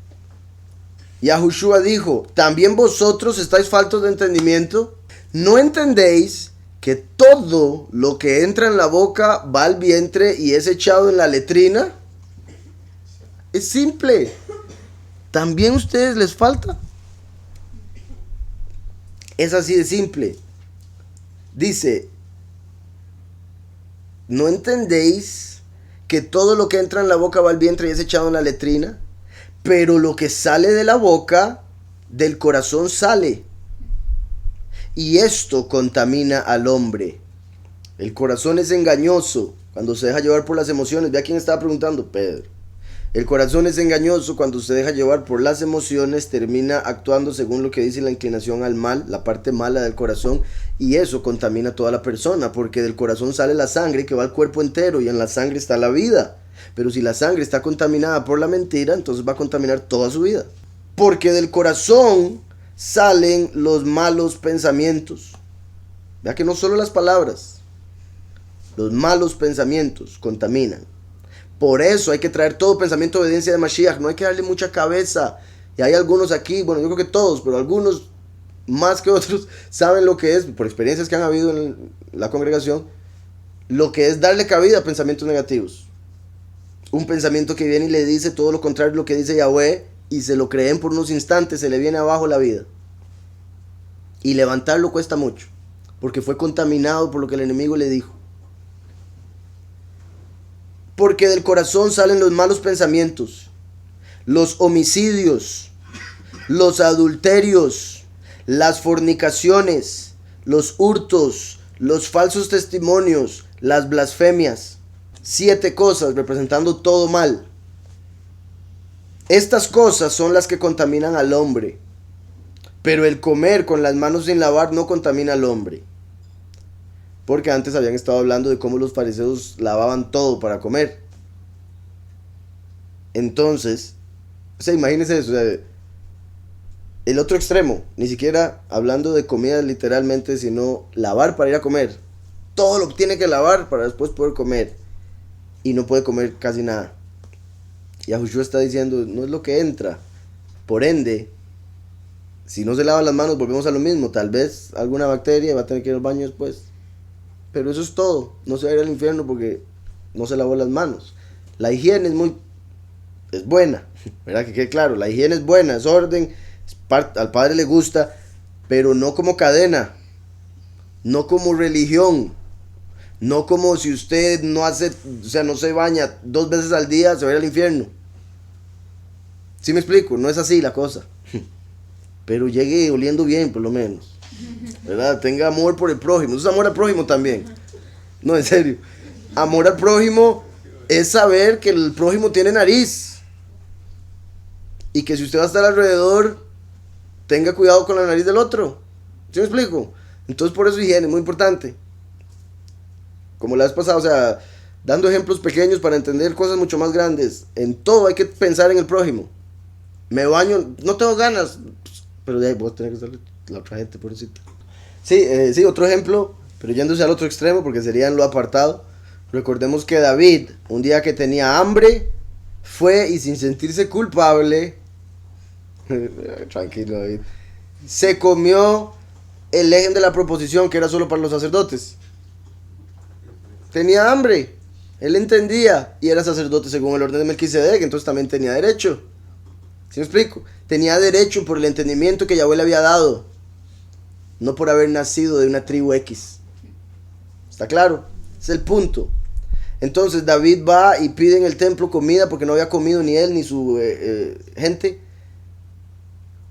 Yahushua dijo: ¿también vosotros estáis faltos de entendimiento? ¿No entendéis que todo lo que entra en la boca va al vientre y es echado en la letrina? Es simple. ¿También a ustedes les falta? Es así de simple. Dice: ¿no entendéis que todo lo que entra en la boca va al vientre y es echado en la letrina? Pero lo que sale de la boca, del corazón sale. Y esto contamina al hombre. El corazón es engañoso cuando se deja llevar por las emociones. Ve a quién estaba preguntando, Pedro. El corazón es engañoso cuando se deja llevar por las emociones, termina actuando según lo que dice la inclinación al mal, la parte mala del corazón, y eso contamina a toda la persona, porque del corazón sale la sangre que va al cuerpo entero y en la sangre está la vida. Pero si la sangre está contaminada por la mentira, entonces va a contaminar toda su vida. Porque del corazón salen los malos pensamientos. Vea que no solo las palabras, los malos pensamientos contaminan. Por eso hay que traer todo pensamiento de obediencia de Mashiach. No hay que darle mucha cabeza. Y hay algunos aquí, bueno, yo creo que todos, pero algunos más que otros saben lo que es, por experiencias que han habido en la congregación, lo que es darle cabida a pensamientos negativos. Un pensamiento que viene y le dice todo lo contrario de lo que dice Yahweh, y se lo creen por unos instantes, se le viene abajo la vida. Y levantarlo cuesta mucho, porque fue contaminado por lo que el enemigo le dijo. Porque del corazón salen los malos pensamientos, los homicidios, los adulterios, las fornicaciones, los hurtos, los falsos testimonios, las blasfemias. 7 cosas representando todo mal. Estas cosas son las que contaminan al hombre. Pero el comer con las manos sin lavar no contamina al hombre. Porque antes habían estado hablando de cómo los fariseos lavaban todo para comer. Entonces, imagínense eso. El otro extremo, ni siquiera hablando de comida literalmente, sino lavar para ir a comer. Todo lo tiene que lavar para después poder comer. Y no puede comer casi nada. Y Yahushua está diciendo, no es lo que entra. Por ende, si no se lava las manos, volvemos a lo mismo. Tal vez alguna bacteria va a tener que ir al baño después. Pero eso es todo. No se va a ir al infierno porque no se lavó las manos. La higiene es buena, ¿verdad? Que quede claro. La higiene es buena, es orden. Al Padre le gusta, pero no como cadena. No como religión. No como si usted no se baña 2 veces al día, se va a ir al infierno. ¿Sí me explico? No es así la cosa. Pero llegue oliendo bien, por lo menos. ¿Verdad? Tenga amor por el prójimo. Eso es amor al prójimo también. No, en serio. Amor al prójimo es saber que el prójimo tiene nariz. Y que si usted va a estar alrededor, tenga cuidado con la nariz del otro. ¿Sí me explico? Entonces por eso higiene es muy importante. Como la vez pasada, dando ejemplos pequeños para entender cosas mucho más grandes. En todo hay que pensar en el prójimo. Me baño, no tengo ganas, pero de ahí voy a tener que usar la otra gente, pobrecita. Sí, otro ejemplo, pero yéndose al otro extremo, porque sería en lo apartado. Recordemos que David, un día que tenía hambre, fue y sin sentirse culpable, tranquilo David, se comió el lejem de la proposición que era solo para los sacerdotes. Tenía hambre, él entendía, y era sacerdote según el orden de Melquisedec, entonces también tenía derecho. ¿Sí me explico? Tenía derecho por el entendimiento que Yahweh le había dado, no por haber nacido de una tribu X. ¿Está claro? Ese es el punto. Entonces David va y pide en el templo comida porque no había comido ni él ni su gente.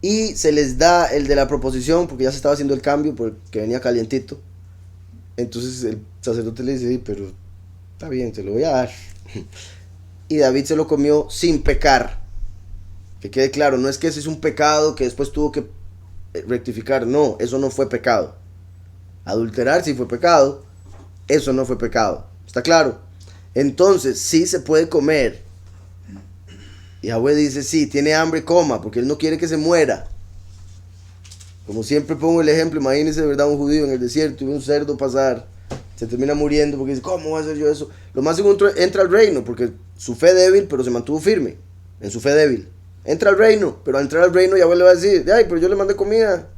Y se les da el de la proposición porque ya se estaba haciendo el cambio porque venía calientito. Entonces el sacerdote le dice, sí, pero está bien, te lo voy a dar. Y David se lo comió sin pecar. Que quede claro, no es que ese es un pecado que después tuvo que rectificar. No, eso no fue pecado. Adulterar sí fue pecado. Eso no fue pecado. ¿Está claro? Entonces, sí se puede comer. Y Yahweh dice, sí, tiene hambre, coma, porque él no quiere que se muera. Como siempre pongo el ejemplo, imagínense de verdad un judío en el desierto y ve un cerdo pasar, se termina muriendo porque dice, ¿cómo voy a hacer yo eso? Lo más seguro entra al reino, porque su fe débil, pero se mantuvo firme en su fe débil. Entra al reino, pero al entrar al reino Yahweh le va a decir, ay, pero yo le mandé comida.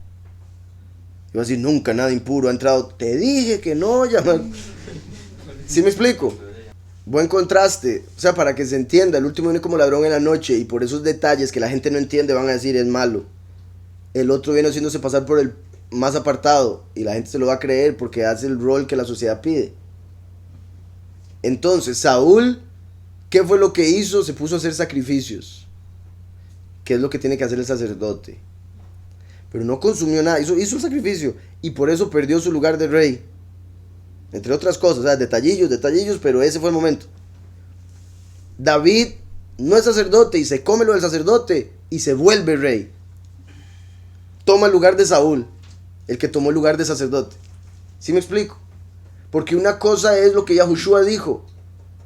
Y va a decir, nunca nada impuro ha entrado. Te dije que no, ¿Sí me explico? Buen contraste, o sea, para que se entienda, el último viene como ladrón en la noche y por esos detalles que la gente no entiende van a decir es malo. El otro viene haciéndose pasar por el más apartado y la gente se lo va a creer porque hace el rol que la sociedad pide. Entonces, Saúl, ¿qué fue lo que hizo? Se puso a hacer sacrificios, que es lo que tiene que hacer el sacerdote. Pero no consumió nada, hizo el sacrificio y por eso perdió su lugar de rey. Entre otras cosas, o sea, detallillos, pero ese fue el momento. David no es sacerdote y se come lo del sacerdote y se vuelve rey. Toma el lugar de Saúl, el que tomó el lugar de sacerdote. ¿Sí me explico? Porque una cosa es lo que Yahushua dijo.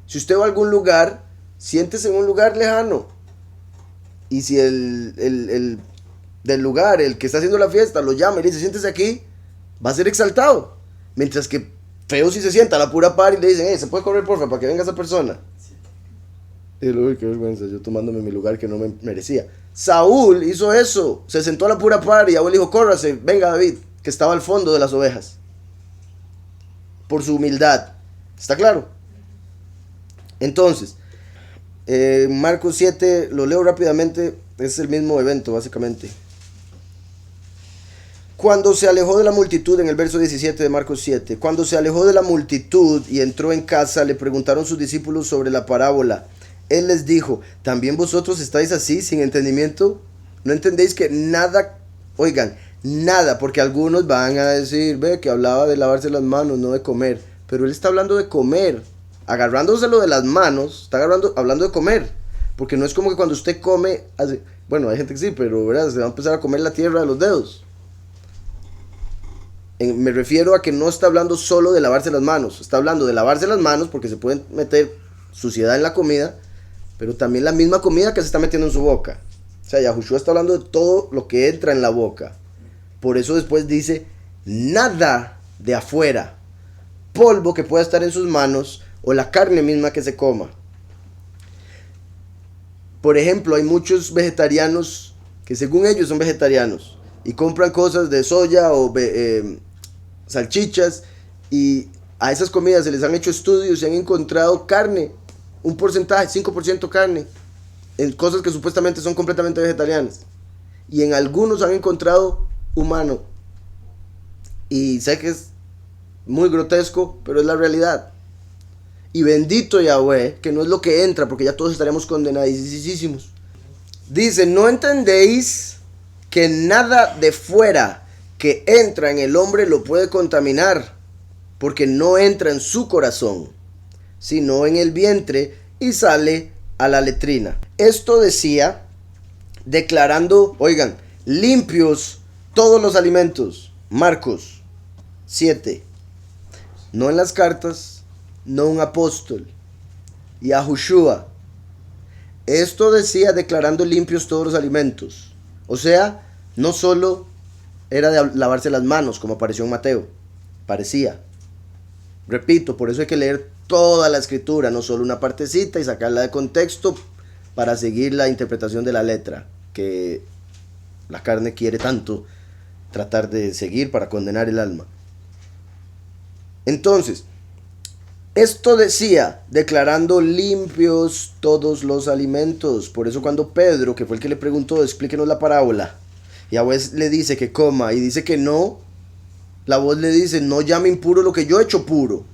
Si usted va a algún lugar, siéntese en un lugar lejano. Y si el del lugar, el que está haciendo la fiesta, lo llama y le dice, siéntese aquí, va a ser exaltado. Mientras que feo si se sienta a la pura par y le dicen, ¿se puede correr porfa para que venga esa persona? Y luego, qué vergüenza, yo tomándome mi lugar que no me merecía. Saúl hizo eso, se sentó a la pura par y Saúl dijo, córrase, venga David, que estaba al fondo de las ovejas. Por su humildad. ¿Está claro? Entonces, Marcos 7, lo leo rápidamente, es el mismo evento básicamente. Cuando se alejó de la multitud, en el verso 17 de Marcos 7, cuando se alejó de la multitud y entró en casa, le preguntaron sus discípulos sobre la parábola. Él les dijo, ¿también vosotros estáis así, sin entendimiento? ¿No entendéis que nada, oigan, nada, porque algunos van a decir, ve, que hablaba de lavarse las manos, no de comer, pero él está hablando de comer, agarrándoselo de las manos, está hablando de comer, porque no es como que cuando usted come, bueno, hay gente que sí, pero ¿verdad? Se va a empezar a comer la tierra de los dedos. Me refiero a que no está hablando solo de lavarse las manos, está hablando de lavarse las manos porque se puede meter suciedad en la comida, pero también la misma comida que se está metiendo en su boca. O sea, Yahushua está hablando de todo lo que entra en la boca. Por eso después dice, nada de afuera, polvo que pueda estar en sus manos o la carne misma que se coma. Por ejemplo, hay muchos vegetarianos que según ellos son vegetarianos y compran cosas de soya o salchichas, y a esas comidas se les han hecho estudios y han encontrado carne, un porcentaje, 5% carne, en cosas que supuestamente son completamente vegetarianas, y en algunos han encontrado humano, y sé que es muy grotesco, pero es la realidad. Y bendito Yahweh, que no es lo que entra, porque ya todos estaremos condenadísimos. Dice, ¿no entendéis que nada de fuera que entra en el hombre lo puede contaminar? Porque no entra en su corazón, sino en el vientre y sale a la letrina. Esto decía, declarando, oigan, limpios todos los alimentos. Marcos 7. No en las cartas, no un apóstol. Yahushua. Esto decía declarando limpios todos los alimentos. O sea, no solo era de lavarse las manos, como apareció en Mateo. Parecía. Repito, por eso hay que leer toda la escritura, no solo una partecita y sacarla de contexto para seguir la interpretación de la letra, que la carne quiere tanto tratar de seguir para condenar el alma. Entonces, esto decía, declarando limpios todos los alimentos. Por eso cuando Pedro, que fue el que le preguntó, explíquenos la parábola, Yahweh le dice que coma y dice que no, la voz le dice, no llame impuro lo que yo he hecho puro,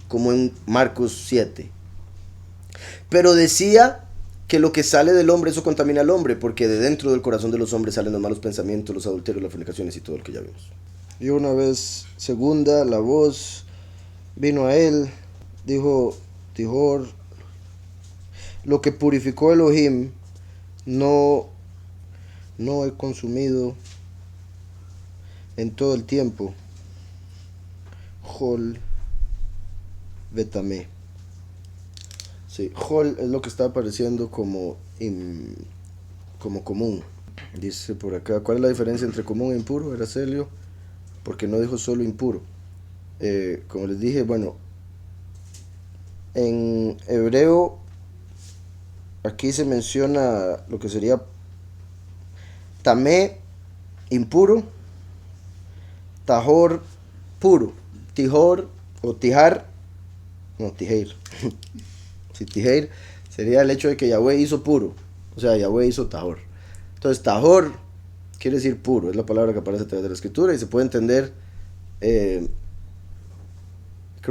como en Marcos 7. Pero decía que lo que sale del hombre, eso contamina al hombre, porque de dentro del corazón de los hombres salen los malos pensamientos, los adulterios, las fornicaciones y todo lo que ya vimos. Y una vez segunda, la voz vino a él, dijo, Tihor, lo que purificó Elohim, no he consumido en todo el tiempo. Hol Betame. Sí, Hol es lo que está apareciendo como común. Dice por acá, ¿cuál es la diferencia entre común e impuro, Aracelio? Porque no dijo solo impuro. Como les dije, bueno, en hebreo aquí se menciona lo que sería tamé, impuro, tahor, puro, tihor o tijar, no, tijeir. Si tijeir sería el hecho de que Yahweh hizo puro, o sea, Yahweh hizo tahor. Entonces, tahor quiere decir puro, es la palabra que aparece a través de la escritura y se puede entender, creo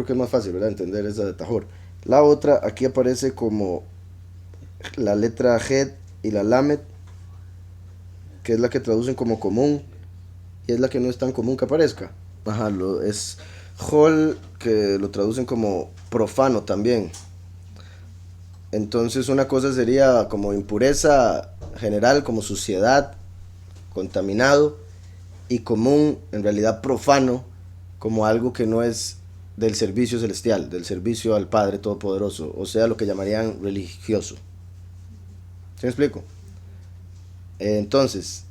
que es más fácil, ¿verdad? Entender esa de tahor. La otra, aquí aparece como la letra Het y la Lamet, que es la que traducen como común, y es la que no es tan común que aparezca. Ajá, es Hol, que lo traducen como profano también. Entonces una cosa sería como impureza general, como suciedad, contaminado, y común, en realidad profano, como algo que no es del servicio celestial, del servicio al Padre Todopoderoso, o sea, lo que llamarían religioso. ¿Sí me explico? Entonces,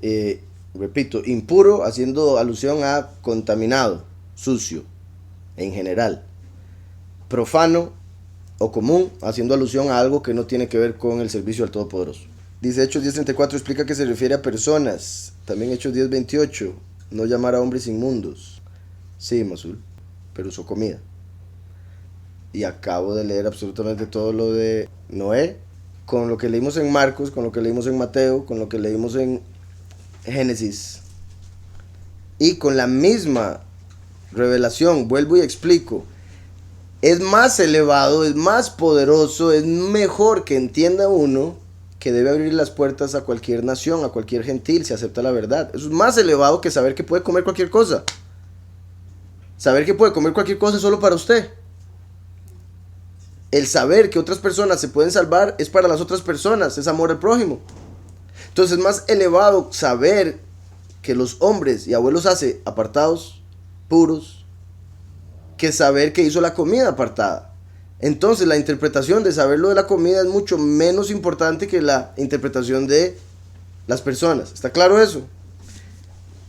repito, impuro haciendo alusión a contaminado, sucio, en general. Profano o común haciendo alusión a algo que no tiene que ver con el servicio al Todopoderoso. Dice Hechos 10:34, explica que se refiere a personas. También Hechos 10:28, no llamar a hombres inmundos. Sí, Masul, pero usó comida. Y acabo de leer absolutamente todo lo de Noé, con lo que leímos en Marcos, con lo que leímos en Mateo, con lo que leímos en Génesis. Y con la misma revelación, vuelvo y explico, es más elevado, es más poderoso, es mejor que entienda uno que debe abrir las puertas a cualquier nación, a cualquier gentil, si acepta la verdad. Eso es más elevado que saber que puede comer cualquier cosa. Saber que puede comer cualquier cosa es solo para usted. El saber que otras personas se pueden salvar es para las otras personas, es amor al prójimo. Entonces es más elevado saber que los hombres y abuelos hace apartados, puros, que saber que hizo la comida apartada. Entonces la interpretación de saber lo de la comida es mucho menos importante que la interpretación de las personas. ¿Está claro eso?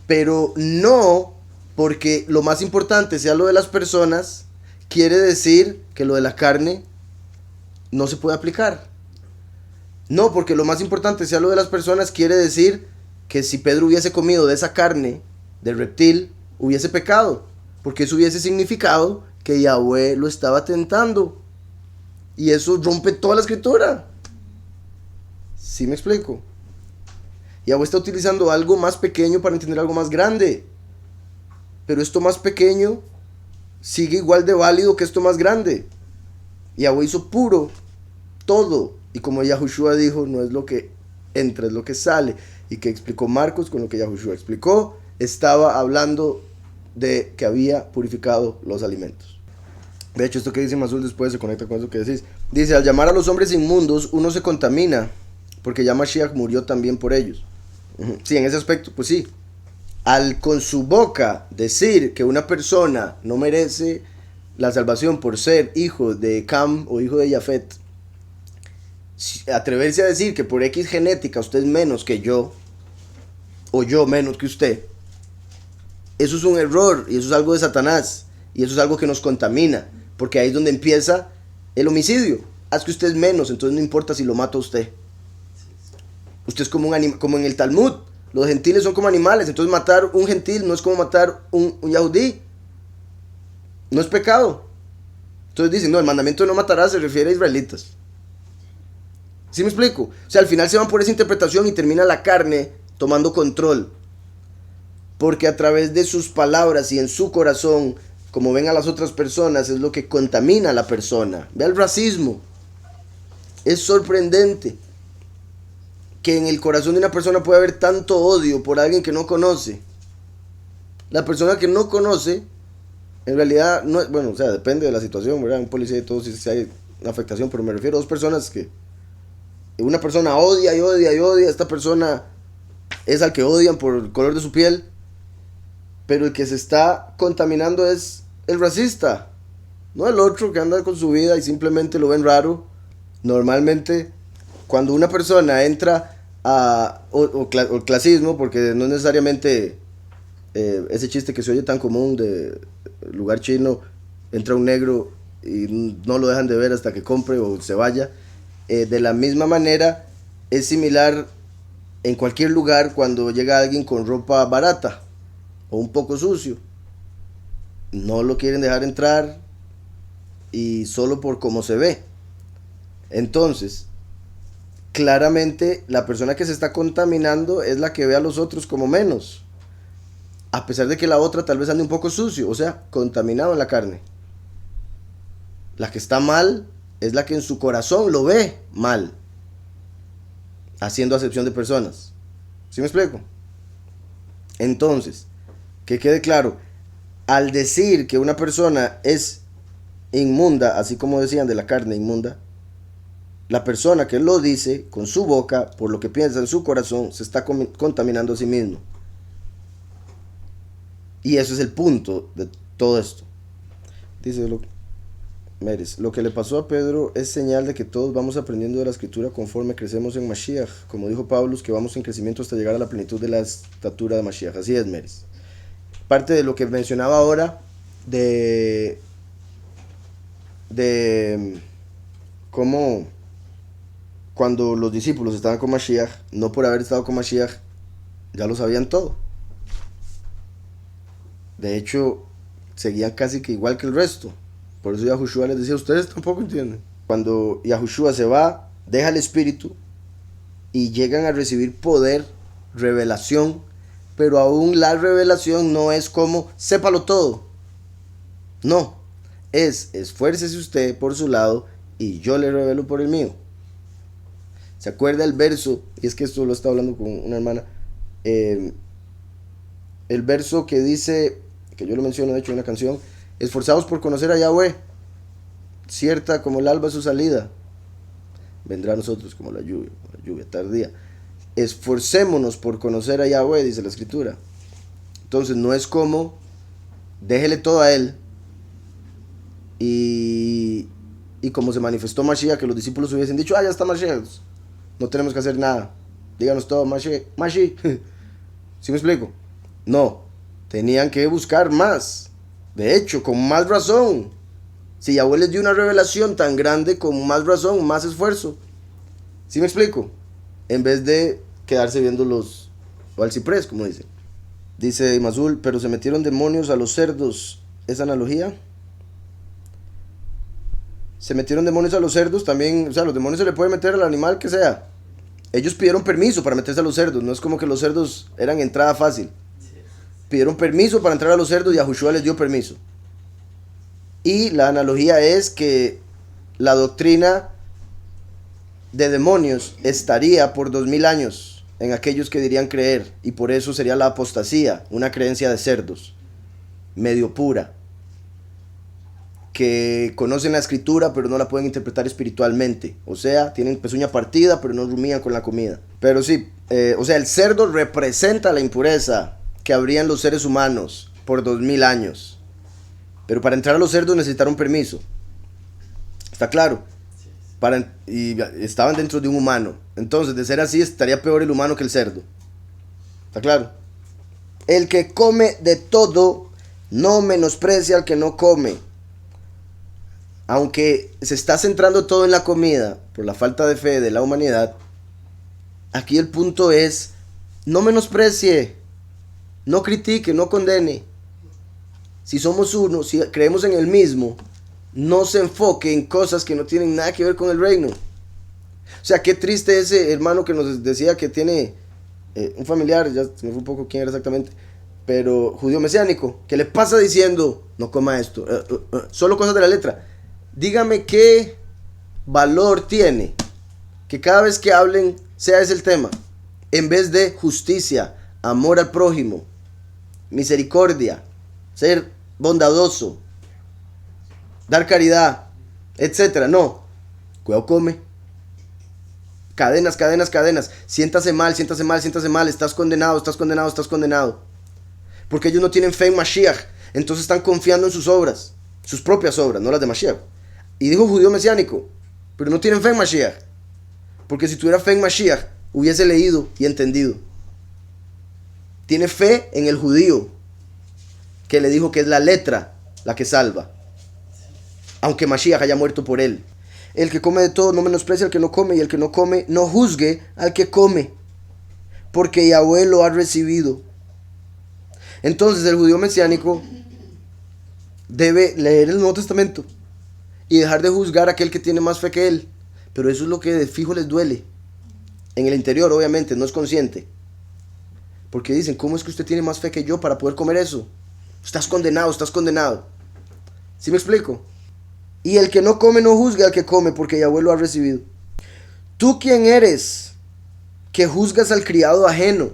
Pero no porque lo más importante sea lo de las personas, quiere decir que lo de la carne no se puede aplicar. No, porque lo más importante sea lo de las personas, quiere decir que si Pedro hubiese comido de esa carne, del reptil, hubiese pecado. Porque eso hubiese significado que Yahweh lo estaba tentando. Y eso rompe toda la escritura. ¿Sí me explico? Yahweh está utilizando algo más pequeño para entender algo más grande. Pero esto más pequeño sigue igual de válido que esto más grande. Yahweh hizo puro todo. Y como Yahushua dijo, no es lo que entra, es lo que sale. Y que explicó Marcos con lo que Yahushua explicó, estaba hablando de que había purificado los alimentos. De hecho, esto que dice Masul después se conecta con eso que decís. Dice, al llamar a los hombres inmundos, uno se contamina, porque ya Mashiach murió también por ellos. Sí, en ese aspecto, pues sí. Al con su boca decir que una persona no merece la salvación por ser hijo de Cam o hijo de Jafet, atreverse a decir que por X genética usted es menos que yo, o yo menos que usted, eso es un error, y eso es algo de Satanás, y eso es algo que nos contamina, porque ahí es donde empieza el homicidio. Haz que usted es menos, entonces no importa si lo mata usted. Usted es como como en el Talmud, los gentiles son como animales, entonces matar un gentil no es como matar un yahudí, no es pecado. Entonces dicen, no, el mandamiento de no matarás se refiere a israelitas. ¿Sí me explico? O sea, al final se van por esa interpretación y termina la carne tomando control. Porque a través de sus palabras y en su corazón, como ven a las otras personas, es lo que contamina a la persona. Ve el racismo. Es sorprendente que en el corazón de una persona puede haber tanto odio por alguien que no conoce. La persona que no conoce, en realidad, no, bueno, o sea, depende de la situación, ¿verdad? Un policía y todo, si hay una afectación, pero me refiero a dos personas que una persona odia y odia y odia, esta persona es al que odian por el color de su piel, pero el que se está contaminando es el racista, no el otro que anda con su vida y simplemente lo ven raro. Normalmente, cuando una persona entra o clasismo, porque no es necesariamente ese chiste que se oye tan común de lugar chino, entra un negro y no lo dejan de ver hasta que compre o se vaya. De la misma manera, es similar en cualquier lugar cuando llega alguien con ropa barata o un poco sucio. No lo quieren dejar entrar y solo por cómo se ve. Entonces, claramente la persona que se está contaminando es la que ve a los otros como menos, a pesar de que la otra tal vez ande un poco sucio, o sea, contaminado en la carne. La que está mal es la que en su corazón lo ve mal, haciendo acepción de personas. ¿Sí me explico? Entonces, que quede claro, al decir que una persona es inmunda, así como decían de la carne inmunda, la persona que lo dice con su boca, por lo que piensa en su corazón, se está contaminando a sí mismo. Y eso es el punto de todo esto. Dice Meres, lo que le pasó a Pedro es señal de que todos vamos aprendiendo de la escritura conforme crecemos en Mashiach. Como dijo Pablo, que vamos en crecimiento hasta llegar a la plenitud de la estatura de Mashiach. Así es, Meres. Parte de lo que mencionaba ahora de cómo cuando los discípulos estaban con Mashiach, no por haber estado con Mashiach, ya lo sabían todo. De hecho, seguían casi que igual que el resto. Por eso Yahushua les decía, ustedes tampoco entienden. Cuando Yahushua se va, deja el espíritu y llegan a recibir poder, revelación, pero aún la revelación no es como, sépalo todo. No, es, esfuércese usted por su lado y yo le revelo por el mío. ¿Se acuerda el verso? Y es que esto lo estaba hablando con una hermana. El verso que dice, que yo lo menciono de hecho en una canción, esforzados por conocer a Yahweh, cierta como el alba su salida, vendrá a nosotros como la lluvia tardía. Esforcémonos por conocer a Yahweh, dice la escritura. Entonces no es como, déjele todo a él, y como se manifestó Mashiach, que los discípulos hubiesen dicho, ya está Mashiach, no tenemos que hacer nada, díganos todo, Mashiach. ¿Sí me explico? No, tenían que buscar más. De hecho, con más razón. Si Yahweh les dio una revelación tan grande, con más razón, más esfuerzo. ¿Sí me explico? En vez de quedarse viendo los o al ciprés, como dicen. Dice Mazul, pero se metieron demonios a los cerdos. ¿Esa analogía? Se metieron demonios a los cerdos también. O sea, los demonios se le puede meter al animal que sea. Ellos pidieron permiso para meterse a los cerdos. No es como que los cerdos eran entrada fácil. Pidieron permiso para entrar a los cerdos y Yahushua les dio permiso. Y la analogía es que la doctrina de demonios estaría por 2000 años en aquellos que dirían creer, y por eso sería la apostasía, una creencia de cerdos, medio pura, que conocen la escritura pero no la pueden interpretar espiritualmente, o sea, tienen pezuña partida pero no rumían con la comida. Pero sí, o sea, el cerdo representa la impureza que habrían los seres humanos por 2000 años. Pero para entrar a los cerdos necesitaron permiso. ¿Está claro? Y estaban dentro de un humano. Entonces, de ser así, estaría peor el humano que el cerdo. ¿Está claro? El que come de todo no menosprecia al que no come. Aunque se está centrando todo en la comida por la falta de fe de la humanidad, aquí el punto es, no menosprecie, no critique, no condene. Si somos uno, si creemos en el mismo, no se enfoque en cosas que no tienen nada que ver con el reino. O sea, qué triste ese hermano que nos decía que tiene un familiar, ya se me fue un poco quién era exactamente, pero judío mesiánico, que le pasa diciendo, no coma esto, solo cosas de la letra. Dígame qué valor tiene que cada vez que hablen sea ese el tema, en vez de justicia, amor al prójimo, misericordia, ser bondadoso, dar caridad, etcétera. No, cuidado, come. Cadenas, cadenas, cadenas. Siéntase mal, siéntase mal, siéntase mal. Estás condenado, estás condenado, estás condenado. Porque ellos no tienen fe en Mashiach. Entonces están confiando en sus obras, sus propias obras, no las de Mashiach. Y dijo judío mesiánico, pero no tienen fe en Mashiach. Porque si tuviera fe en Mashiach, hubiese leído y entendido. Tiene fe en el judío, que le dijo que es la letra la que salva, aunque Mashiach haya muerto por él. El que come de todo no menosprecia al que no come, y el que no come no juzgue al que come, porque Yahweh lo ha recibido. Entonces el judío mesiánico debe leer el Nuevo Testamento y dejar de juzgar a aquel que tiene más fe que él. Pero eso es lo que de fijo les duele. En el interior, obviamente, no es consciente. Porque dicen, ¿cómo es que usted tiene más fe que yo para poder comer eso? Estás condenado, estás condenado. ¿Sí me explico? Y el que no come no juzgue al que come, porque Yahweh lo ha recibido. ¿Tú quién eres que juzgas al criado ajeno?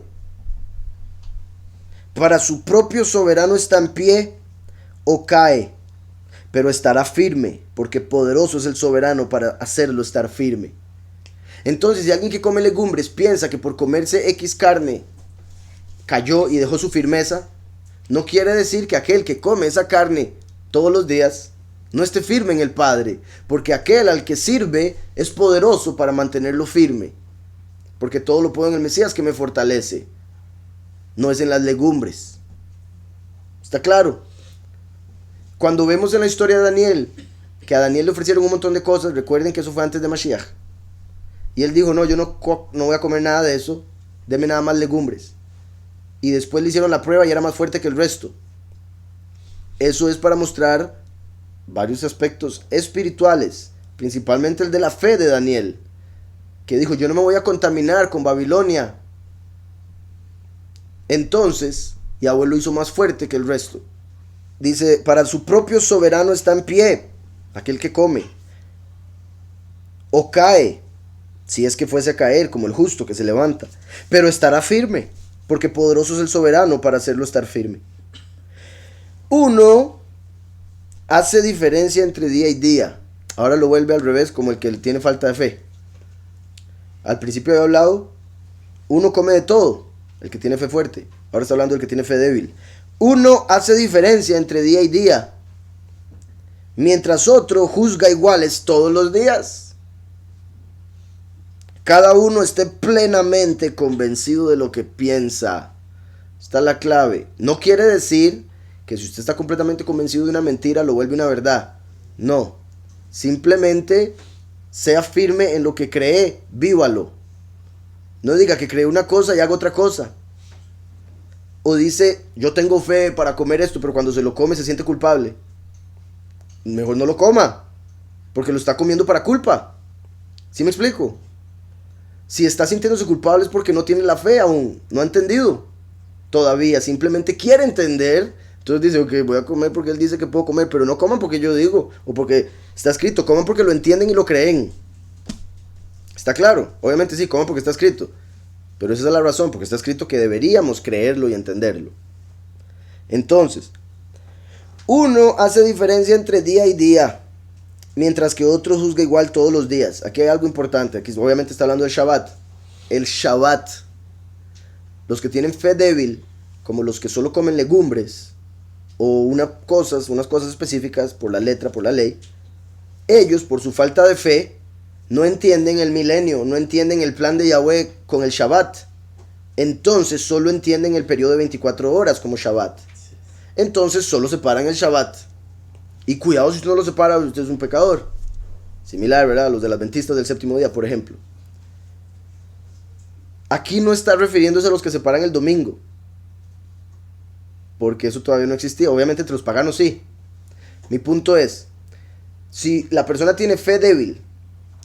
Para su propio soberano está en pie o cae, pero estará firme, porque poderoso es el soberano para hacerlo estar firme. Entonces, si alguien que come legumbres piensa que por comerse X carne cayó y dejó su firmeza, no quiere decir que aquel que come esa carne todos los días no esté firme en el Padre, porque aquel al que sirve es poderoso para mantenerlo firme, porque todo lo puedo en el Mesías que me fortalece, no es en las legumbres. ¿Está claro? Cuando vemos en la historia de Daniel, que a Daniel le ofrecieron un montón de cosas, recuerden que eso fue antes de Mashiach, y él dijo, no, yo no voy a comer nada de eso, deme nada más legumbres. Y después le hicieron la prueba y era más fuerte que el resto. Eso es para mostrar varios aspectos espirituales, principalmente el de la fe de Daniel, que dijo, yo no me voy a contaminar con Babilonia. Entonces, Yahweh lo hizo más fuerte que el resto. Dice, para su propio soberano está en pie, aquel que come, o cae, si es que fuese a caer, como el justo que se levanta, pero estará firme, porque poderoso es el soberano para hacerlo estar firme. Uno hace diferencia entre día y día. Ahora lo vuelve al revés, como el que tiene falta de fe. Al principio había hablado, uno come de todo, el que tiene fe fuerte. Ahora está hablando del que tiene fe débil. Uno hace diferencia entre día y día, mientras otro juzga iguales todos los días. Cada uno esté plenamente convencido de lo que piensa. Esta es la clave. No quiere decir que si usted está completamente convencido de una mentira, lo vuelve una verdad. No. Simplemente sea firme en lo que cree, vívalo. No diga que cree una cosa y haga otra cosa. O dice, yo tengo fe para comer esto, pero cuando se lo come se siente culpable. Mejor no lo coma, porque lo está comiendo para culpa. ¿Sí me explico? Si está sintiéndose culpable es porque no tiene la fe aún, no ha entendido todavía, simplemente quiere entender. Entonces dice, ok, voy a comer porque él dice que puedo comer, pero no coman porque yo digo, o porque está escrito, coman porque lo entienden y lo creen. ¿Está claro? Obviamente sí, coman porque está escrito, pero esa es la razón, porque está escrito que deberíamos creerlo y entenderlo. Entonces, uno hace diferencia entre día y día, mientras que otro juzga igual todos los días. Aquí hay algo importante, aquí obviamente está hablando del Shabbat. El Shabbat, los que tienen fe débil, como los que solo comen legumbres, o unas cosas específicas por la letra, por la ley, ellos por su falta de fe no entienden el milenio, no entienden el plan de Yahweh con el Shabbat. Entonces solo entienden el periodo de 24 horas como Shabbat. Entonces solo separan el Shabbat. Y cuidado si usted no lo separa, usted es un pecador. Similar, ¿verdad? Los de los adventistas del séptimo día, por ejemplo. Aquí no está refiriéndose a los que separan el domingo, porque eso todavía no existía. Obviamente entre los paganos sí. Mi punto es, si la persona tiene fe débil,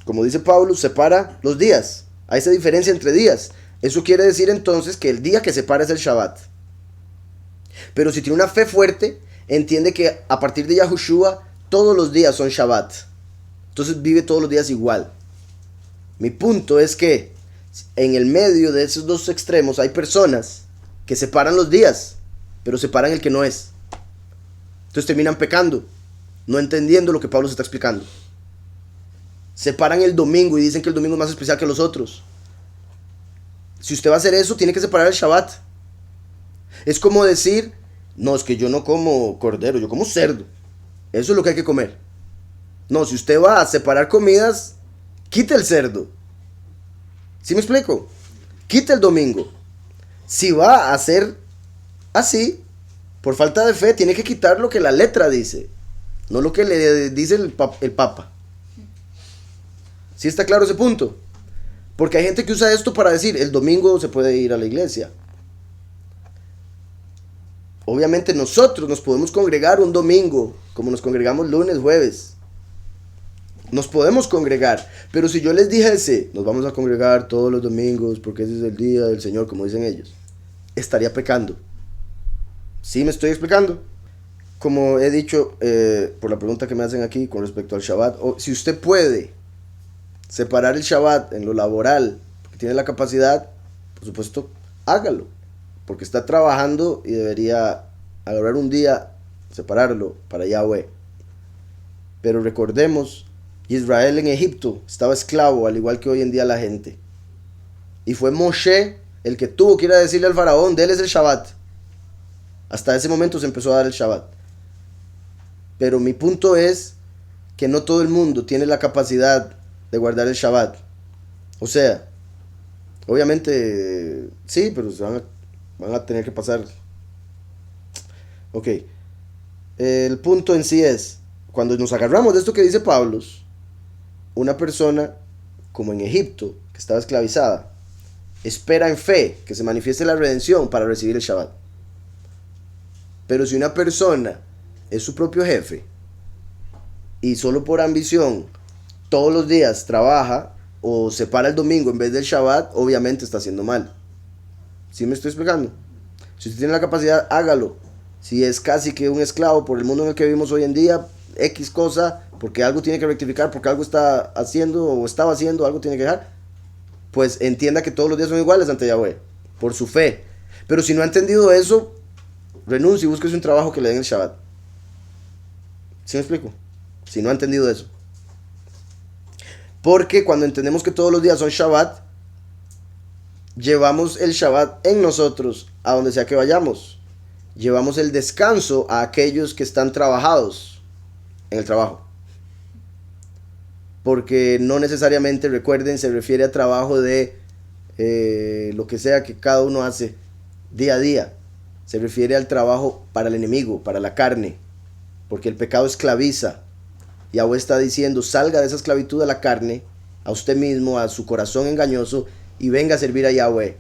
como dice Pablo, separa los días. Hay esa diferencia entre días. Eso quiere decir entonces que el día que separa es el Shabbat. Pero si tiene una fe fuerte, entiende que a partir de Yahushua todos los días son Shabbat. Entonces vive todos los días igual. Mi punto es que en el medio de esos dos extremos hay personas que separan los días, pero separan el que no es. Entonces terminan pecando, no entendiendo lo que Pablo se está explicando. Separan el domingo y dicen que el domingo es más especial que los otros. Si usted va a hacer eso, tiene que separar el Shabbat. Es como decir, no, es que yo no como cordero, yo como cerdo. Eso es lo que hay que comer. No, si usted va a separar comidas, quite el cerdo. ¿Sí me explico? Quite el domingo. Si va a hacer así, por falta de fe, tiene que quitar lo que la letra dice, no lo que le dice el Papa. ¿Sí está claro ese punto? Porque hay gente que usa esto para decir, el domingo se puede ir a la iglesia. Obviamente nosotros nos podemos congregar un domingo, como nos congregamos lunes, jueves. Nos podemos congregar, pero si yo les dijese, nos vamos a congregar todos los domingos porque ese es el día del Señor, como dicen ellos, estaría pecando. ¿Sí me estoy explicando? Como he dicho, por la pregunta que me hacen aquí con respecto al Shabbat, si usted puede separar el Shabbat en lo laboral, porque tiene la capacidad, por supuesto, hágalo, porque está trabajando y debería agarrar un día separarlo para Yahweh. Pero recordemos, Israel en Egipto estaba esclavo, al igual que hoy en día la gente. Y fue Moshe el que tuvo que ir a decirle al faraón, déles el Shabbat. Hasta ese momento se empezó a dar el Shabbat. Pero mi punto es que no todo el mundo tiene la capacidad de guardar el Shabbat. O sea, obviamente sí, pero van a tener que pasar. Ok. El punto en sí es, cuando nos agarramos de esto que dice Pablo, una persona, como en Egipto, que estaba esclavizada, espera en fe que se manifieste la redención para recibir el Shabbat. Pero si una persona es su propio jefe y solo por ambición todos los días trabaja o se para el domingo en vez del Shabbat, obviamente está haciendo mal. ¿Sí me estoy explicando? Si usted tiene la capacidad, hágalo. Si es casi que un esclavo por el mundo en el que vivimos hoy en día, X cosa, porque algo tiene que rectificar, porque algo está haciendo o estaba haciendo, algo tiene que dejar, pues entienda que todos los días son iguales ante Yahweh, por su fe. Pero si no ha entendido eso, renuncie y búsquese un trabajo que le den el Shabbat. ¿Sí me explico? Si no ha entendido eso. Porque cuando entendemos que todos los días son Shabbat, llevamos el Shabbat en nosotros a donde sea que vayamos. Llevamos el descanso a aquellos que están trabajados en el trabajo. Porque no necesariamente, recuerden, se refiere a trabajo de lo que sea que cada uno hace día a día. Se refiere al trabajo para el enemigo, para la carne. Porque el pecado esclaviza. Yahweh está diciendo, salga de esa esclavitud a la carne, a usted mismo, a su corazón engañoso, y venga a servir a Yahweh.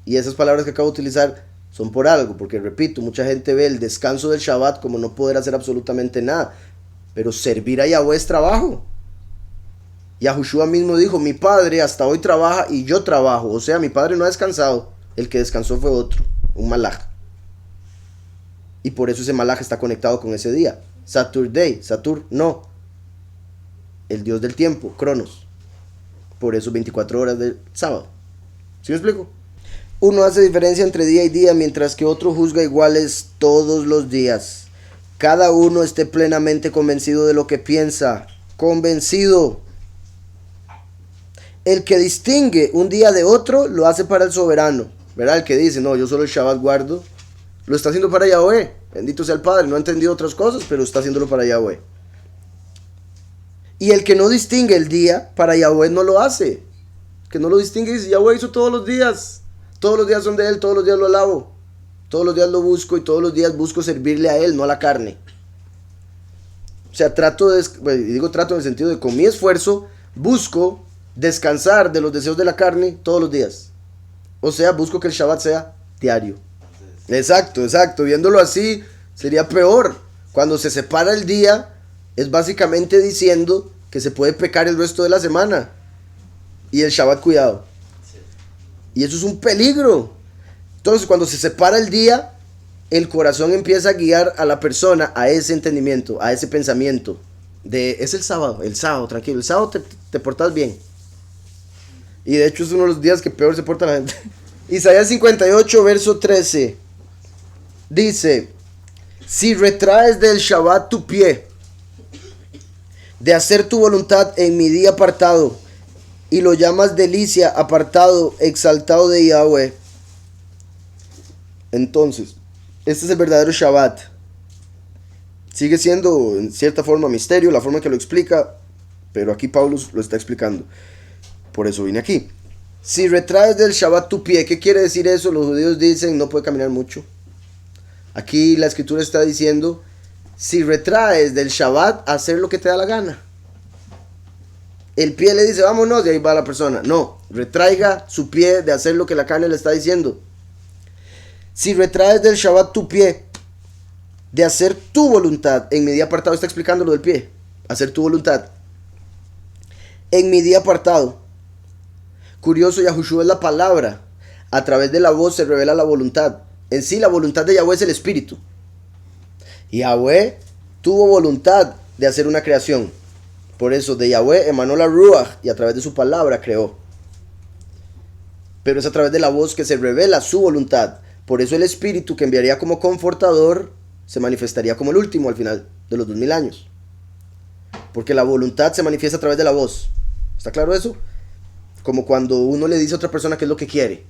Y esas palabras que acabo de utilizar son por algo, porque repito, mucha gente ve el descanso del Shabbat como no poder hacer absolutamente nada. Pero servir a Yahweh es trabajo. Yahushua mismo dijo, mi padre hasta hoy trabaja y yo trabajo. O sea, mi padre no ha descansado. El que descansó fue otro, un malaj. Y por eso ese malaj está conectado con ese día. Saturn, no. El dios del tiempo, Cronos. Por eso 24 horas del sábado. ¿Sí me explico? Uno hace diferencia entre día y día, mientras que otro juzga iguales todos los días. Cada uno esté plenamente convencido de lo que piensa. Convencido. El que distingue un día de otro, lo hace para el soberano. ¿Verdad? El que dice, no, yo solo el Shabbat guardo, lo está haciendo para Yahweh. Bendito sea el Padre. No ha entendido otras cosas, pero está haciéndolo para Yahweh. Y el que no distingue el día, para Yahweh no lo hace. Que no lo distingue y dice, Yahweh hizo todos los días. Todos los días son de Él, todos los días lo alabo. Todos los días lo busco y todos los días busco servirle a Él, no a la carne. O sea, trato en el sentido de con mi esfuerzo busco descansar de los deseos de la carne todos los días. O sea, busco que el Shabbat sea diario. Exacto. Viéndolo así, sería peor. Cuando se separa el día, es básicamente diciendo que se puede pecar el resto de la semana. Y el Shabbat, cuidado. Y eso es un peligro. Entonces, cuando se separa el día, el corazón empieza a guiar a la persona a ese entendimiento, a ese pensamiento. Es el sábado, tranquilo. El sábado te portas bien. Y de hecho es uno de los días que peor se porta la gente. Isaías 58, verso 13. Dice, si retraes del Shabbat tu pie, de hacer tu voluntad en mi día apartado, y lo llamas delicia, apartado, exaltado de Yahweh. Entonces, este es el verdadero Shabbat. Sigue siendo en cierta forma misterio la forma que lo explica, pero aquí Pablo lo está explicando. Por eso vine aquí. Si retraes del Shabbat tu pie, ¿qué quiere decir eso? Los judíos dicen no puede caminar mucho. Aquí la escritura está diciendo, si retraes del Shabbat, hacer lo que te da la gana. El pie le dice, vámonos, y ahí va la persona. No, retraiga su pie de hacer lo que la carne le está diciendo. Si retraes del Shabbat tu pie, de hacer tu voluntad, en mi día apartado, está explicando lo del pie, hacer tu voluntad. En mi día apartado. Curioso, Yahushua es la palabra. A través de la voz se revela la voluntad. En sí, la voluntad de Yahweh es el espíritu. Y Yahweh tuvo voluntad de hacer una creación. Por eso de Yahweh emanó la Ruach y a través de su palabra creó. Pero es a través de la voz que se revela su voluntad. Por eso el Espíritu que enviaría como confortador se manifestaría como el último al final de los 2000 años. Porque la voluntad se manifiesta a través de la voz. ¿Está claro eso? Como cuando uno le dice a otra persona qué es lo que quiere.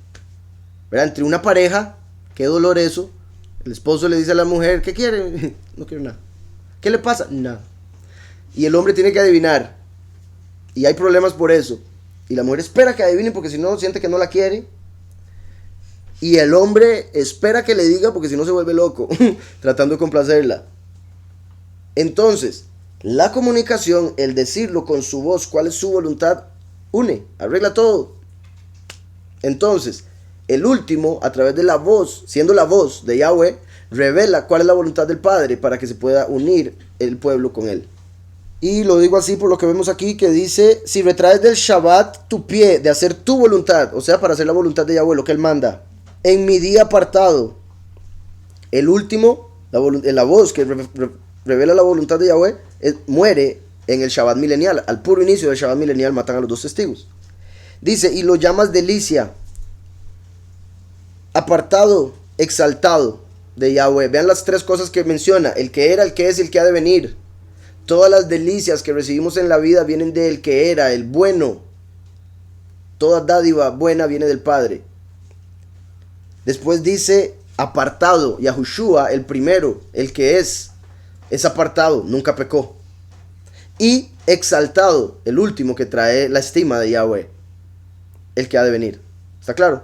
¿Verdad? Entre una pareja, qué dolor eso. El esposo le dice a la mujer, ¿qué quiere? No quiero nada. ¿Qué le pasa? Nada. Y el hombre tiene que adivinar. Y hay problemas por eso. Y la mujer espera que adivine porque si no siente que no la quiere. Y el hombre espera que le diga porque si no se vuelve loco, tratando de complacerla. Entonces, la comunicación, el decirlo con su voz, cuál es su voluntad, une, arregla todo. Entonces, el último, a través de la voz, siendo la voz de Yahweh, revela cuál es la voluntad del Padre para que se pueda unir el pueblo con él. Y lo digo así por lo que vemos aquí, que dice, si retraes del Shabbat tu pie de hacer tu voluntad, o sea, para hacer la voluntad de Yahweh, lo que él manda, en mi día apartado, el último, la voz que revela la voluntad de Yahweh, muere en el Shabbat milenial. Al puro inicio del Shabbat milenial matan a los 2 testigos. Dice, y lo llamas delicia, apartado, exaltado de Yahweh. Vean las 3 cosas que menciona, el que era, el que es y el que ha de venir. Todas las delicias que recibimos en la vida vienen del que era, el bueno. Toda dádiva buena viene del Padre. Después dice apartado, Yahushua, el primero, el que es apartado, nunca pecó. Y exaltado, el último que trae la estima de Yahweh, el que ha de venir. ¿Está claro?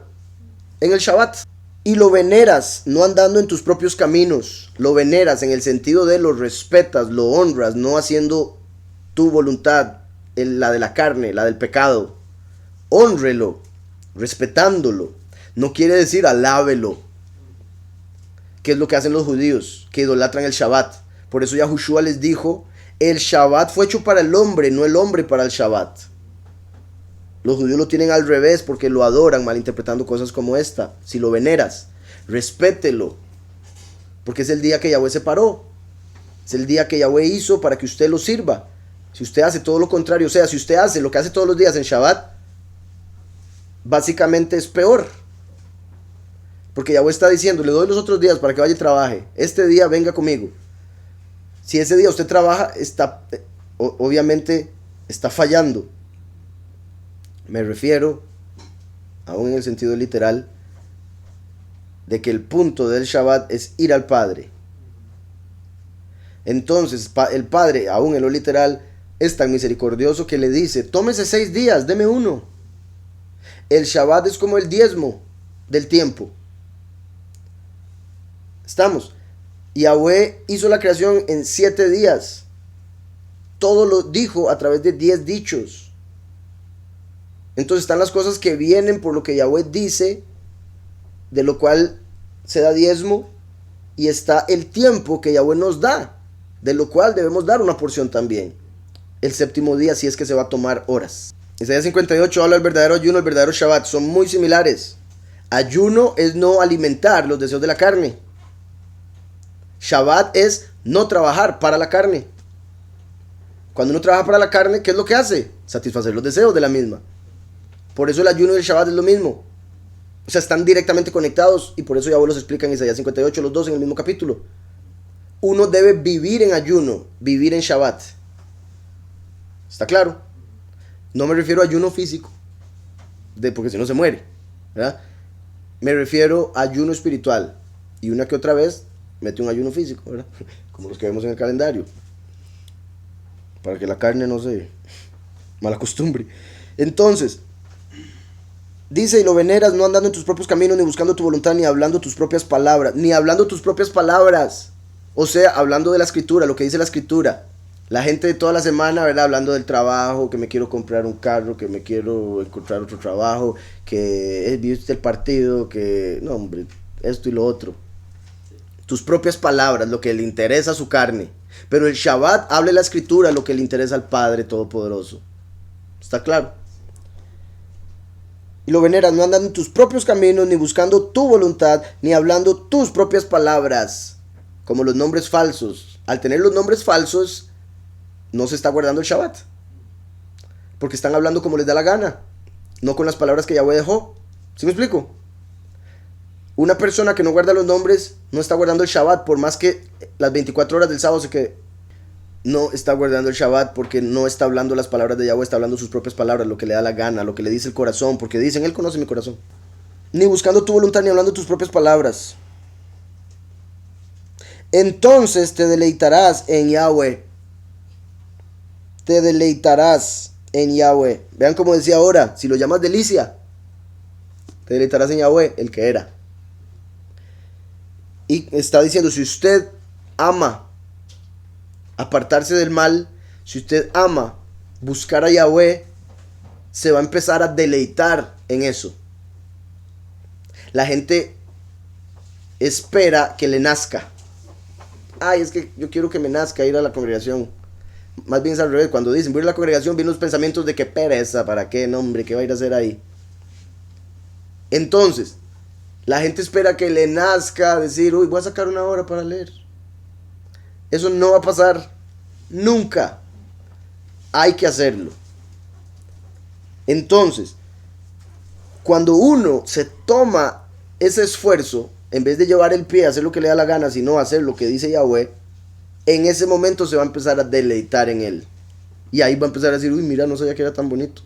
En el Shabbat. Y lo veneras, no andando en tus propios caminos. Lo veneras en el sentido de lo respetas, lo honras, no haciendo tu voluntad, la de la carne, la del pecado. Hónrelo, respetándolo. No quiere decir alábelo, que es lo que hacen los judíos, que idolatran el Shabbat. Por eso Yahushua les dijo, el Shabbat fue hecho para el hombre, no el hombre para el Shabbat. Los judíos lo tienen al revés porque lo adoran, malinterpretando cosas como esta. Si lo veneras, respételo, porque es el día que Yahweh separó. Es el día que Yahweh hizo para que usted lo sirva. Si usted hace todo lo contrario, o sea, si usted hace lo que hace todos los días en Shabbat, básicamente es peor. Porque Yahweh está diciendo, le doy los otros días para que vaya y trabaje. Este día venga conmigo. Si ese día usted trabaja, obviamente está fallando. Me refiero, aún en el sentido literal, de que el punto del Shabbat es ir al Padre. Entonces, el Padre, aún en lo literal, es tan misericordioso que le dice, tómese 6 días, deme uno. El Shabbat es como el diezmo del tiempo. Estamos. Yahweh hizo la creación en 7 días. Todo lo dijo a través de 10 dichos. Entonces están las cosas que vienen por lo que Yahweh dice, de lo cual se da diezmo, y está el tiempo que Yahweh nos da, de lo cual debemos dar una porción también. El 7º día, si es que se va a tomar horas. Isaías 58 habla del verdadero ayuno, el verdadero Shabbat. Son muy similares. Ayuno es no alimentar los deseos de la carne. Shabbat es no trabajar para la carne. Cuando uno trabaja para la carne, ¿qué es lo que hace? Satisfacer los deseos de la misma. Por eso el ayuno y el Shabbat es lo mismo. O sea, están directamente conectados y por eso Yahweh los explica en Isaías 58, los dos en el mismo capítulo. Uno debe vivir en ayuno, vivir en Shabbat. ¿Está claro? No me refiero a ayuno físico, porque si no se muere, ¿verdad? Me refiero a ayuno espiritual. Y una que otra vez mete un ayuno físico, ¿verdad? Como los que vemos en el calendario. Para que la carne no se malacostumbre. Entonces, dice, y lo veneras no andando en tus propios caminos, ni buscando tu voluntad, ni hablando tus propias palabras. Ni hablando tus propias palabras. O sea, hablando de la escritura, lo que dice la escritura. La gente de toda la semana, ¿verdad? Hablando del trabajo, que me quiero comprar un carro, que me quiero encontrar otro trabajo, que viste el partido, que... No, hombre, esto y lo otro. Tus propias palabras, lo que le interesa a su carne. Pero el Shabbat habla la escritura, lo que le interesa al Padre Todopoderoso. ¿Está claro? Y lo veneras no andando en tus propios caminos, ni buscando tu voluntad, ni hablando tus propias palabras, como los nombres falsos. Al tener los nombres falsos, no se está guardando el Shabbat, porque están hablando como les da la gana, no con las palabras que Yahweh dejó. ¿Sí me explico? Una persona que no guarda los nombres no está guardando el Shabbat, por más que las 24 horas del sábado se quede. No está guardando el Shabbat porque no está hablando las palabras de Yahweh, está hablando sus propias palabras, lo que le da la gana, lo que le dice el corazón, porque dicen, Él conoce mi corazón. Ni buscando tu voluntad, ni hablando tus propias palabras. Entonces te deleitarás en Yahweh. Te deleitarás en Yahweh. Vean cómo decía ahora, si lo llamas delicia, te deleitarás en Yahweh, el que era. Y está diciendo, si usted ama apartarse del mal, si usted ama buscar a Yahweh, se va a empezar a deleitar en eso. La gente espera que le nazca. Ay, es que yo quiero que me nazca ir a la congregación. Más bien es al revés. Cuando dicen voy a ir a la congregación, vienen los pensamientos de que pereza, ¿para qué? No, hombre, ¿qué va a ir a hacer ahí? Entonces, la gente espera que le nazca decir, uy, voy a sacar una hora para leer. Eso no va a pasar nunca. Hay que hacerlo. Entonces, cuando uno se toma ese esfuerzo, en vez de llevar el pie a hacer lo que le da la gana, sino hacer lo que dice Yahweh, en ese momento se va a empezar a deleitar en él. Y ahí va a empezar a decir, uy, mira, no sabía que era tan bonito.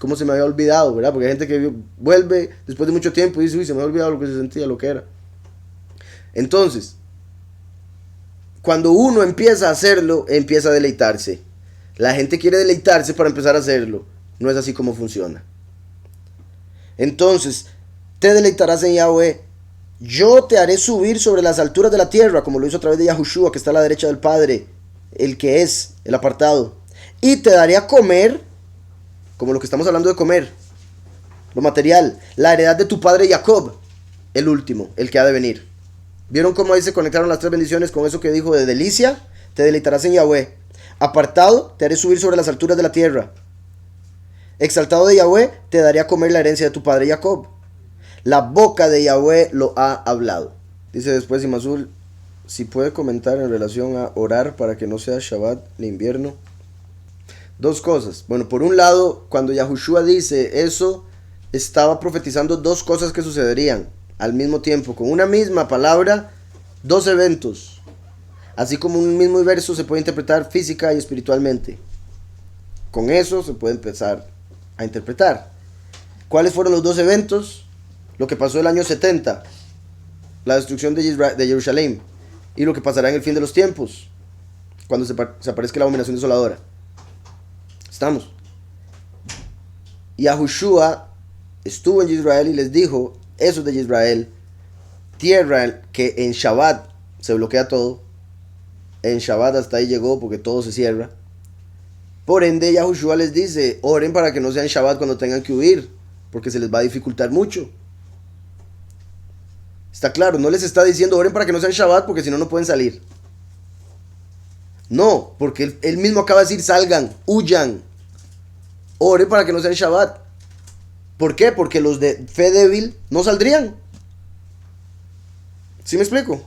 ¿Cómo se me había olvidado, verdad? Porque hay gente que vuelve después de mucho tiempo y dice, uy, se me había olvidado lo que se sentía, lo que era. Entonces, cuando uno empieza a hacerlo, empieza a deleitarse. La gente quiere deleitarse para empezar a hacerlo. No es así como funciona. Entonces, te deleitarás en Yahweh. Yo te haré subir sobre las alturas de la tierra, como lo hizo a través de Yahushua, que está a la derecha del Padre, el que es, el apartado. Y te daré a comer, como lo que estamos hablando de comer, lo material, la heredad de tu padre Jacob, el último, el que ha de venir. ¿Vieron cómo ahí se conectaron las tres bendiciones con eso que dijo de delicia? Te deleitarás en Yahweh. Apartado, te haré subir sobre las alturas de la tierra. Exaltado de Yahweh, te daré a comer la herencia de tu padre Jacob. La boca de Yahweh lo ha hablado. Dice después Imazul, si puede comentar en relación a orar para que no sea Shabbat ni invierno. Dos cosas. Bueno, por un lado, cuando Yahushua dice eso, estaba profetizando dos cosas que sucederían al mismo tiempo. Con una misma palabra, dos eventos. Así como un mismo verso se puede interpretar física y espiritualmente. Con eso se puede empezar a interpretar. ¿Cuáles fueron los dos eventos? Lo que pasó el año 70, la destrucción de Jerusalén, y lo que pasará en el fin de los tiempos, cuando se aparezca la abominación desoladora. ¿Estamos? Yahushua estuvo en Israel y les dijo, esos de Israel, tierra que en Shabbat se bloquea todo, en Shabbat hasta ahí llegó porque todo se cierra. Por ende, Yahushua les dice, oren para que no sea en Shabbat cuando tengan que huir, porque se les va a dificultar mucho. Está claro, no les está diciendo oren para que no sean Shabbat porque si no, no pueden salir. No, porque él mismo acaba de decir salgan, huyan. Oren para que no sean Shabbat. ¿Por qué? Porque los de fe débil no saldrían. ¿Sí me explico?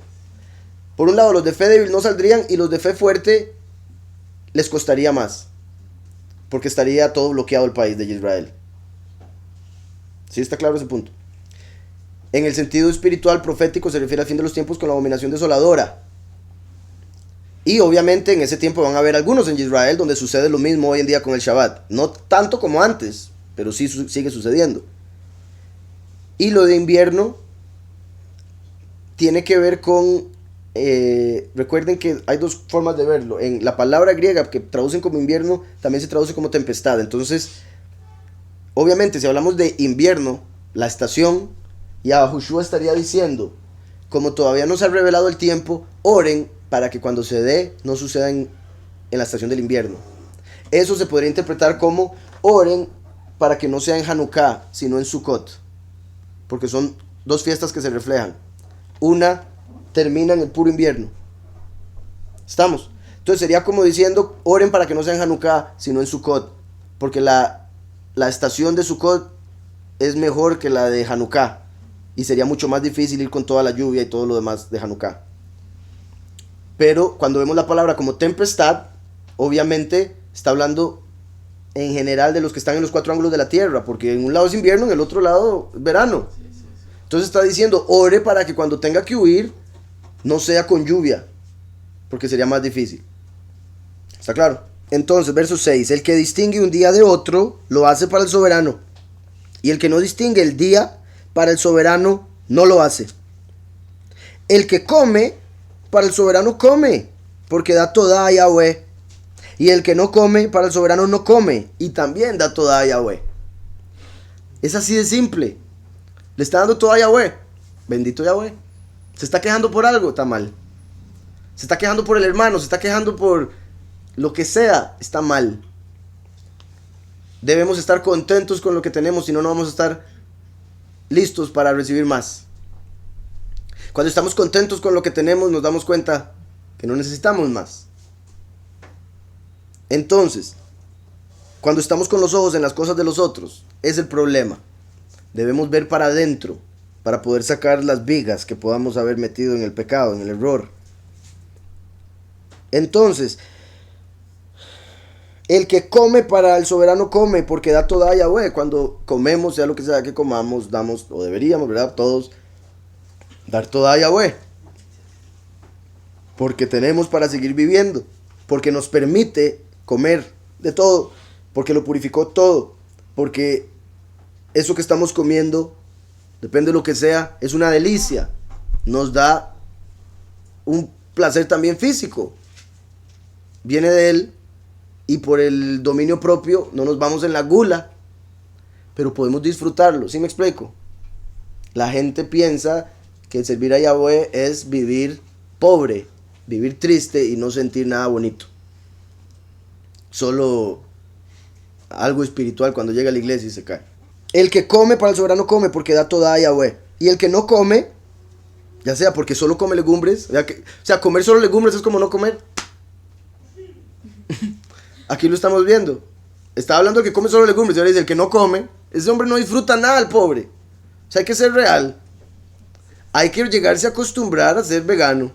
Por un lado, los de fe débil no saldrían y los de fe fuerte les costaría más. Porque estaría todo bloqueado el país de Israel. ¿Sí está claro ese punto? En el sentido espiritual profético se refiere al fin de los tiempos con la abominación desoladora. Y obviamente en ese tiempo van a haber algunos en Israel donde sucede lo mismo hoy en día con el Shabbat. No tanto como antes, pero sí sigue sucediendo. Y lo de invierno tiene que ver con... recuerden que hay dos formas de verlo. En la palabra griega que traducen como invierno también se traduce como tempestad. Entonces, obviamente si hablamos de invierno, la estación... Yahushua estaría diciendo, como todavía no se ha revelado el tiempo, oren para que cuando se dé no suceda en la estación del invierno. Eso se podría interpretar como oren para que no sea en Hanukkah, sino en Sukkot, porque son dos fiestas que se reflejan. Una termina en el puro invierno. ¿Estamos? Entonces sería como diciendo, oren para que no sea en Hanukkah, sino en Sukkot, porque la estación de Sukkot es mejor que la de Hanukkah. Y sería mucho más difícil ir con toda la lluvia y todo lo demás de Hanukkah. Pero cuando vemos la palabra como tempestad, obviamente está hablando en general de los que están en los cuatro ángulos de la tierra, porque en un lado es invierno, en el otro lado es verano. Entonces está diciendo, ore para que cuando tenga que huir, no sea con lluvia, porque sería más difícil. ¿Está claro? Entonces, verso 6, el que distingue un día de otro, lo hace para el soberano. Y el que no distingue el día para el soberano, no lo hace. El que come, para el soberano come, porque da toda a Yahweh. Y el que no come, para el soberano no come, y también da toda a Yahweh. Es así de simple. Le está dando toda a Yahweh. Bendito Yahweh. Se está quejando por algo, está mal. Se está quejando por el hermano, se está quejando por lo que sea, está mal. Debemos estar contentos con lo que tenemos, si no, no vamos a estar listos para recibir más. Cuando estamos contentos con lo que tenemos, nos damos cuenta que no necesitamos más. Entonces, cuando estamos con los ojos en las cosas de los otros, es el problema. Debemos ver para adentro, para poder sacar las vigas que podamos haber metido en el pecado, en el error. Entonces, el que come para el soberano come, porque da toda a Yahweh. Cuando comemos, sea lo que sea que comamos, damos, o deberíamos, ¿verdad? Todos, dar toda a Yahweh. Porque tenemos para seguir viviendo. Porque nos permite comer de todo. Porque lo purificó todo. Porque eso que estamos comiendo, depende de lo que sea, es una delicia. Nos da un placer también físico. Viene de Él. Y por el dominio propio no nos vamos en la gula, pero podemos disfrutarlo. ¿Sí me explico? La gente piensa que servir a Yahweh es vivir pobre, vivir triste y no sentir nada bonito. Solo algo espiritual cuando llega a la iglesia y se cae. El que come para el soberano come, porque da toda a Yahweh. Y el que no come, ya sea porque solo come legumbres, o sea, comer solo legumbres es como no comer. Aquí lo estamos viendo. Estaba hablando del que come solo legumbres. Y ahora dice el que no come. Ese hombre no disfruta nada, el pobre. O sea, hay que ser real. Hay que llegarse a acostumbrar a ser vegano.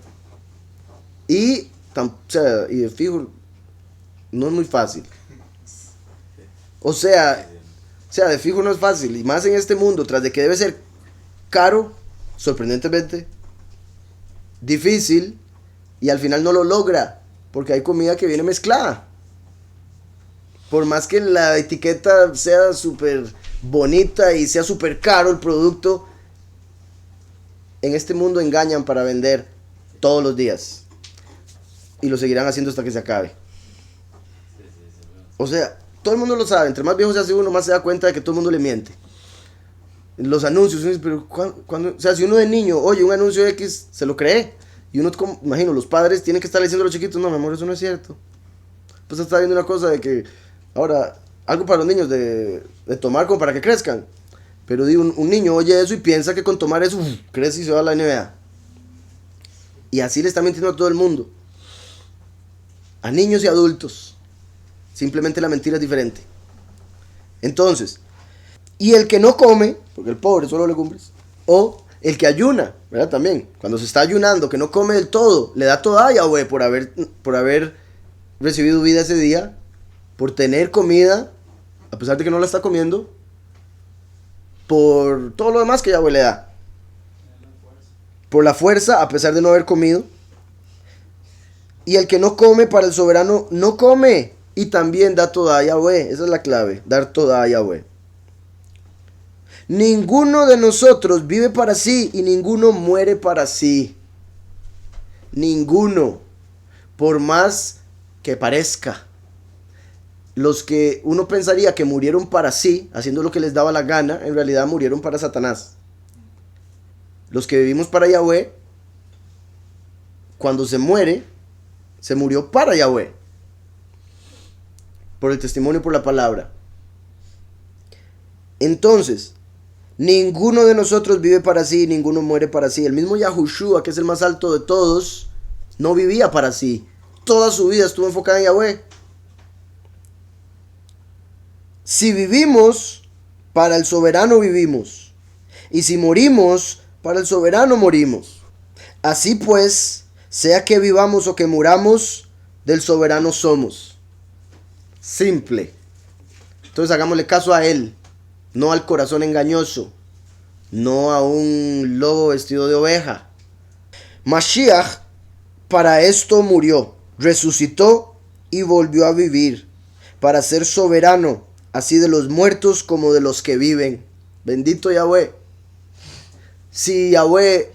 Y de fijo, no es muy fácil. O sea, de fijo no es fácil. Y más en este mundo, tras de que debe ser caro, sorprendentemente, difícil. Y al final no lo logra. Porque hay comida que viene mezclada. Por más que la etiqueta sea súper bonita y sea súper caro el producto, en este mundo engañan para vender todos los días. Y lo seguirán haciendo hasta que se acabe. O sea, todo el mundo lo sabe. Entre más viejo se hace uno, más se da cuenta de que todo el mundo le miente. Los anuncios, pero cuando, o sea, si uno de niño oye un anuncio X, se lo cree. Y uno, imagino, los padres tienen que estar diciendo a los chiquitos, no, mi amor, eso no es cierto. Pues está viendo una cosa de que, ahora, algo para los niños de tomar como para que crezcan. Pero un niño oye eso y piensa que con tomar eso, crece y se va a la NBA. Y así le está mintiendo a todo el mundo. A niños y adultos. Simplemente la mentira es diferente. Entonces, y el que no come, porque el pobre solo legumbres, o el que ayuna, ¿verdad? También, cuando se está ayunando, que no come del todo, le da toda a Yahweh por haber recibido vida ese día, por tener comida, a pesar de que no la está comiendo, por todo lo demás que Yahweh le da. Por la fuerza, a pesar de no haber comido. Y el que no come para el soberano, no come, y también da toda a Yahweh. Esa es la clave, dar toda a Yahweh. Ninguno de nosotros vive para sí y ninguno muere para sí. Ninguno. Por más que parezca. Los que uno pensaría que murieron para sí, haciendo lo que les daba la gana, en realidad murieron para Satanás. Los que vivimos para Yahweh, cuando se muere, se murió para Yahweh. Por el testimonio y por la palabra. Entonces, ninguno de nosotros vive para sí, ninguno muere para sí. El mismo Yahushua, que es el más alto de todos, no vivía para sí. Toda su vida estuvo enfocada en Yahweh. Si vivimos, para el soberano vivimos. Y si morimos, para el soberano morimos. Así pues, sea que vivamos o que muramos, del soberano somos. Simple. Entonces hagámosle caso a él, no al corazón engañoso. no a un lobo vestido de oveja. Mashiach para esto murió, resucitó y volvió a vivir, para ser soberano, así de los muertos como de los que viven. Bendito Yahweh. Si Yahweh,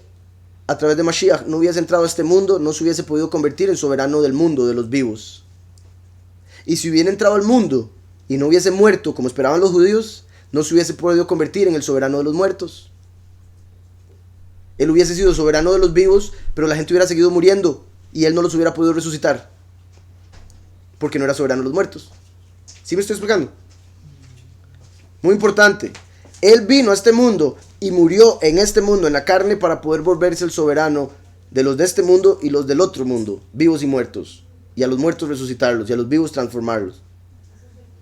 a través de Mashiach, no hubiese entrado a este mundo, no se hubiese podido convertir en soberano del mundo, de los vivos. Y si hubiera entrado al mundo y no hubiese muerto, como esperaban los judíos, no se hubiese podido convertir en el soberano de los muertos. Él hubiese sido soberano de los vivos, pero la gente hubiera seguido muriendo y él no los hubiera podido resucitar, porque no era soberano de los muertos. ¿Sí me estoy explicando? Muy importante. Él vino a este mundo y murió en este mundo, en la carne, para poder volverse el soberano de los de este mundo y los del otro mundo, vivos y muertos. Y a los muertos resucitarlos y a los vivos transformarlos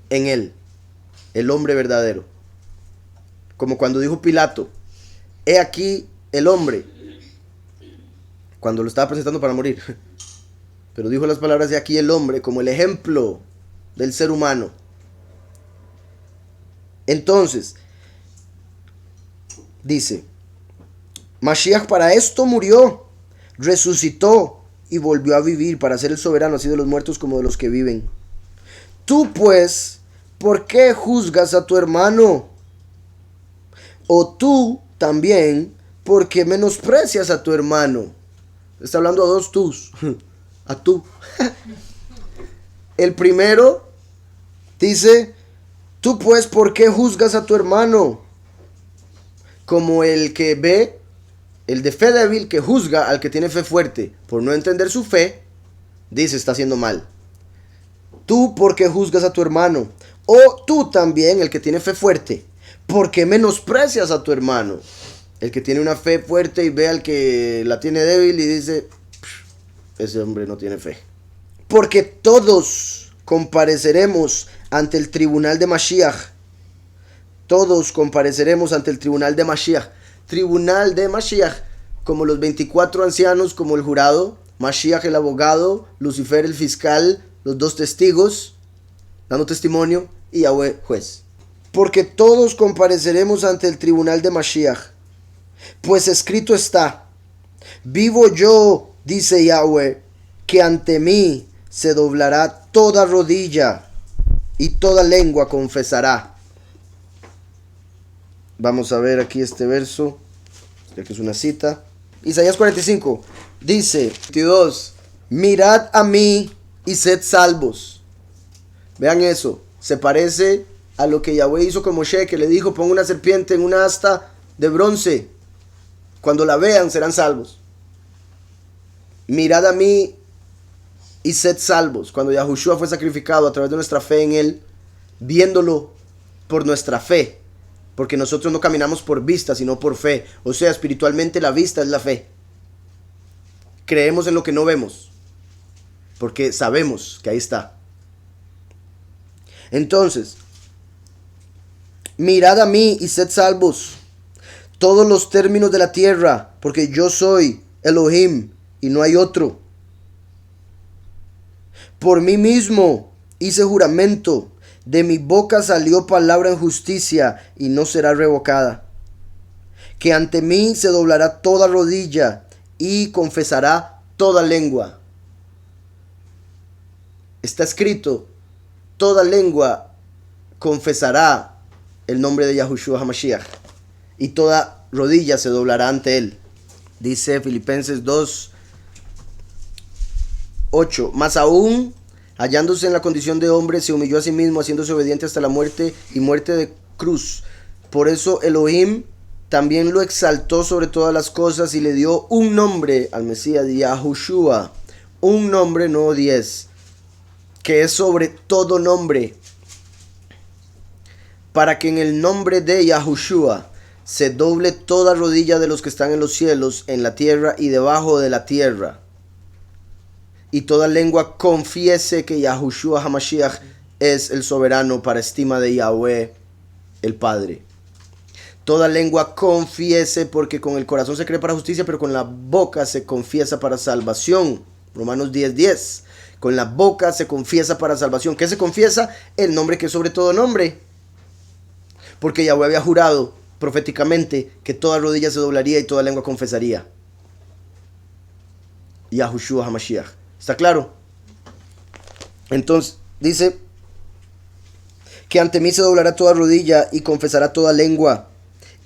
en él, el hombre verdadero. Como cuando dijo Pilato, he aquí el hombre, cuando lo estaba presentando para morir. Pero dijo las palabras de aquí el hombre como el ejemplo del ser humano. Entonces, dice, Mashiach para esto murió, resucitó y volvió a vivir, para ser el soberano así de los muertos como de los que viven. Tú pues, ¿por qué juzgas a tu hermano? O tú también, ¿por qué menosprecias a tu hermano? Está hablando a dos tus. A tú. El primero dice, tú pues, ¿por qué juzgas a tu hermano? Como el que ve, el de fe débil que juzga al que tiene fe fuerte por no entender su fe, dice, está haciendo mal. Tú, ¿por qué juzgas a tu hermano? O tú también, el que tiene fe fuerte, ¿por qué menosprecias a tu hermano? El que tiene una fe fuerte y ve al que la tiene débil y dice, ese hombre no tiene fe. Porque todos compareceremos ante el tribunal de Mashiach. Todos compareceremos ante el tribunal de Mashiach. Tribunal de Mashiach, como los 24 ancianos, como el jurado, Mashiach el abogado, Lucifer el fiscal, los dos testigos, dando testimonio, y Yahweh juez. Porque todos compareceremos ante el tribunal de Mashiach. Pues escrito está, vivo yo, dice Yahweh, que ante mí se doblará toda rodilla y toda lengua confesará. Vamos a ver aquí este verso, ya que es una cita. Isaías 45 dice, 22, mirad a mí y sed salvos. Vean eso, se parece a lo que Yahweh hizo con Moshe, que le dijo, pon una serpiente en una asta de bronce. Cuando la vean serán salvos. Mirad a mí y sed salvos. Cuando Yahushua fue sacrificado a través de nuestra fe en él, viéndolo por nuestra fe. Porque nosotros no caminamos por vista, sino por fe. O sea, espiritualmente la vista es la fe. Creemos en lo que no vemos, porque sabemos que ahí está. Entonces, mirad a mí y sed salvos, todos los términos de la tierra, porque yo soy Elohim y no hay otro. Por mí mismo hice juramento, de mi boca salió palabra en justicia y no será revocada. Que ante mí se doblará toda rodilla y confesará toda lengua. Está escrito, toda lengua confesará el nombre de Yahushua HaMashiach y toda rodilla se doblará ante él. Dice Filipenses 2:8, más aún, hallándose en la condición de hombre, se humilló a sí mismo, haciéndose obediente hasta la muerte y muerte de cruz. Por eso Elohim también lo exaltó sobre todas las cosas y le dio un nombre al Mesías, Yahushua. Un nombre, no 10, que es sobre todo nombre, para que en el nombre de Yahushua se doble toda rodilla de los que están en los cielos, en la tierra y debajo de la tierra. Y toda lengua confiese que Yahushua HaMashiach es el soberano para estima de Yahweh, el Padre. Toda lengua confiese, porque con el corazón se cree para justicia, pero con la boca se confiesa para salvación. Romanos 10:10. Con la boca se confiesa para salvación. ¿Qué se confiesa? El nombre que es sobre todo nombre. Porque Yahweh había jurado proféticamente que toda rodilla se doblaría y toda lengua confesaría Yahushua HaMashiach. ¿Está claro? Entonces dice que ante mí se doblará toda rodilla y confesará toda lengua,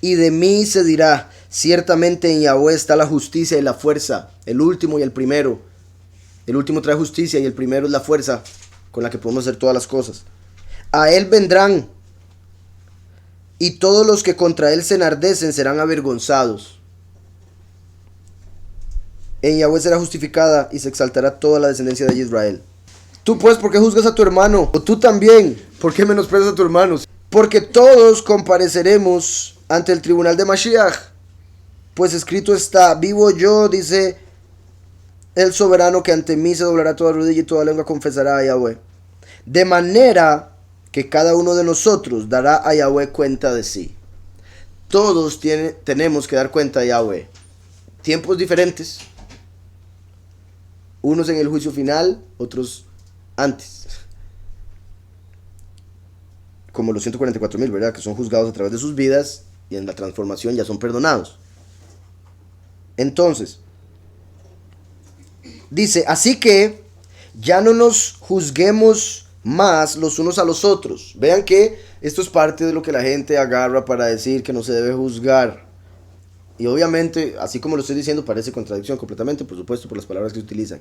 y de mí se dirá, ciertamente en Yahweh está la justicia y la fuerza, el último y el primero. El último trae justicia y el primero es la fuerza con la que podemos hacer todas las cosas. A él vendrán, y todos los que contra él se enardecen serán avergonzados. En Yahweh será justificada y se exaltará toda la descendencia de Israel. Tú pues, ¿por qué juzgas a tu hermano? O tú también, ¿por qué menosprecias a tu hermano? Porque todos compareceremos ante el tribunal de Mashiach. Pues escrito está, vivo yo, dice el soberano, que ante mí se doblará toda rodilla y toda lengua confesará a Yahweh. De manera que cada uno de nosotros dará a Yahweh cuenta de sí. Todos tenemos que dar cuenta a Yahweh. Tiempos diferentes. Unos en el juicio final, otros antes. Como los 144,000, ¿verdad? Que son juzgados a través de sus vidas y en la transformación ya son perdonados. Entonces, dice, así que ya no nos juzguemos más los unos a los otros. Vean que esto es parte de lo que la gente agarra para decir que no se debe juzgar. Y obviamente, así como lo estoy diciendo, parece contradicción completamente, por supuesto, por las palabras que se utilizan.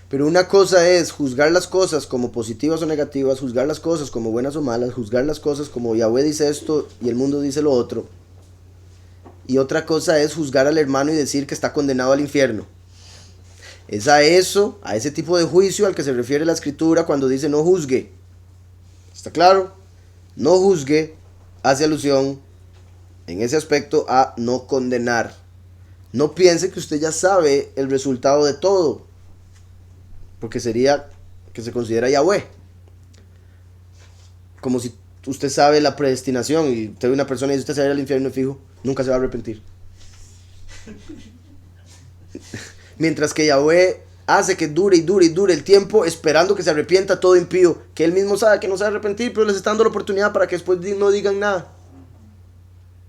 Pero una cosa es juzgar las cosas como positivas o negativas, juzgar las cosas como buenas o malas, juzgar las cosas como Yahweh dice esto y el mundo dice lo otro. Y otra cosa es juzgar al hermano y decir que está condenado al infierno. Es a ese tipo de juicio al que se refiere la escritura cuando dice no juzgue. ¿Está claro? No juzgue hace alusión en ese aspecto a no condenar. No piense que usted ya sabe el resultado de todo, porque sería que se considera Yahweh. Como si usted sabe la predestinación y usted ve una persona y dice usted se va a ir al infierno fijo, nunca se va a arrepentir. Mientras que Yahweh hace que dure y dure y dure el tiempo esperando que se arrepienta todo impío, que él mismo sabe que no se va a arrepentir, pero les está dando la oportunidad para que después no digan nada.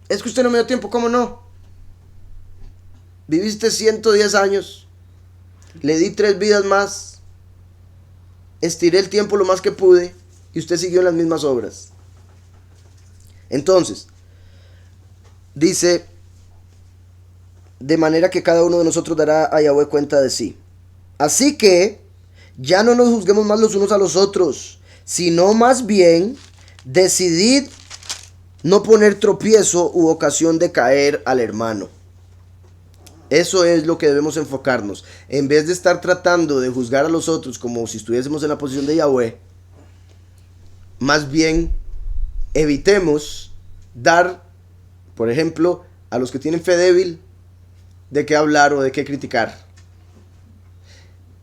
Es que usted no me dio tiempo, ¿cómo no? Viviste 110 años, le di 3 vidas más, estiré el tiempo lo más que pude y usted siguió en las mismas obras. Entonces, dice, de manera que cada uno de nosotros dará a Yahweh cuenta de sí. Así que ya no nos juzguemos más los unos a los otros, sino más bien decidid no poner tropiezo u ocasión de caer al hermano. Eso es lo que debemos enfocarnos. En vez de estar tratando de juzgar a los otros como si estuviésemos en la posición de Yahweh, más bien evitemos dar, por ejemplo, a los que tienen fe débil, de qué hablar o de qué criticar.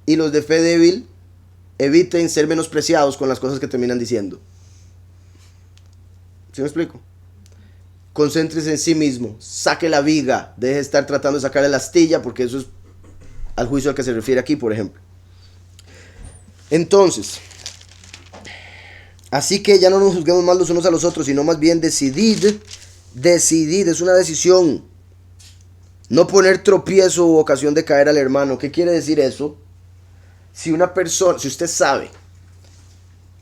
Y los de fe débil eviten ser menospreciados con las cosas que terminan diciendo. ¿Sí me explico? Concéntrese en sí mismo, saque la viga, deje de estar tratando de sacarle la astilla, porque eso es al juicio al que se refiere aquí, por ejemplo. Entonces, así que ya no nos juzguemos más los unos a los otros, sino más bien decidid, es una decisión. No poner tropiezo u ocasión de caer al hermano. ¿Qué quiere decir eso? Si usted sabe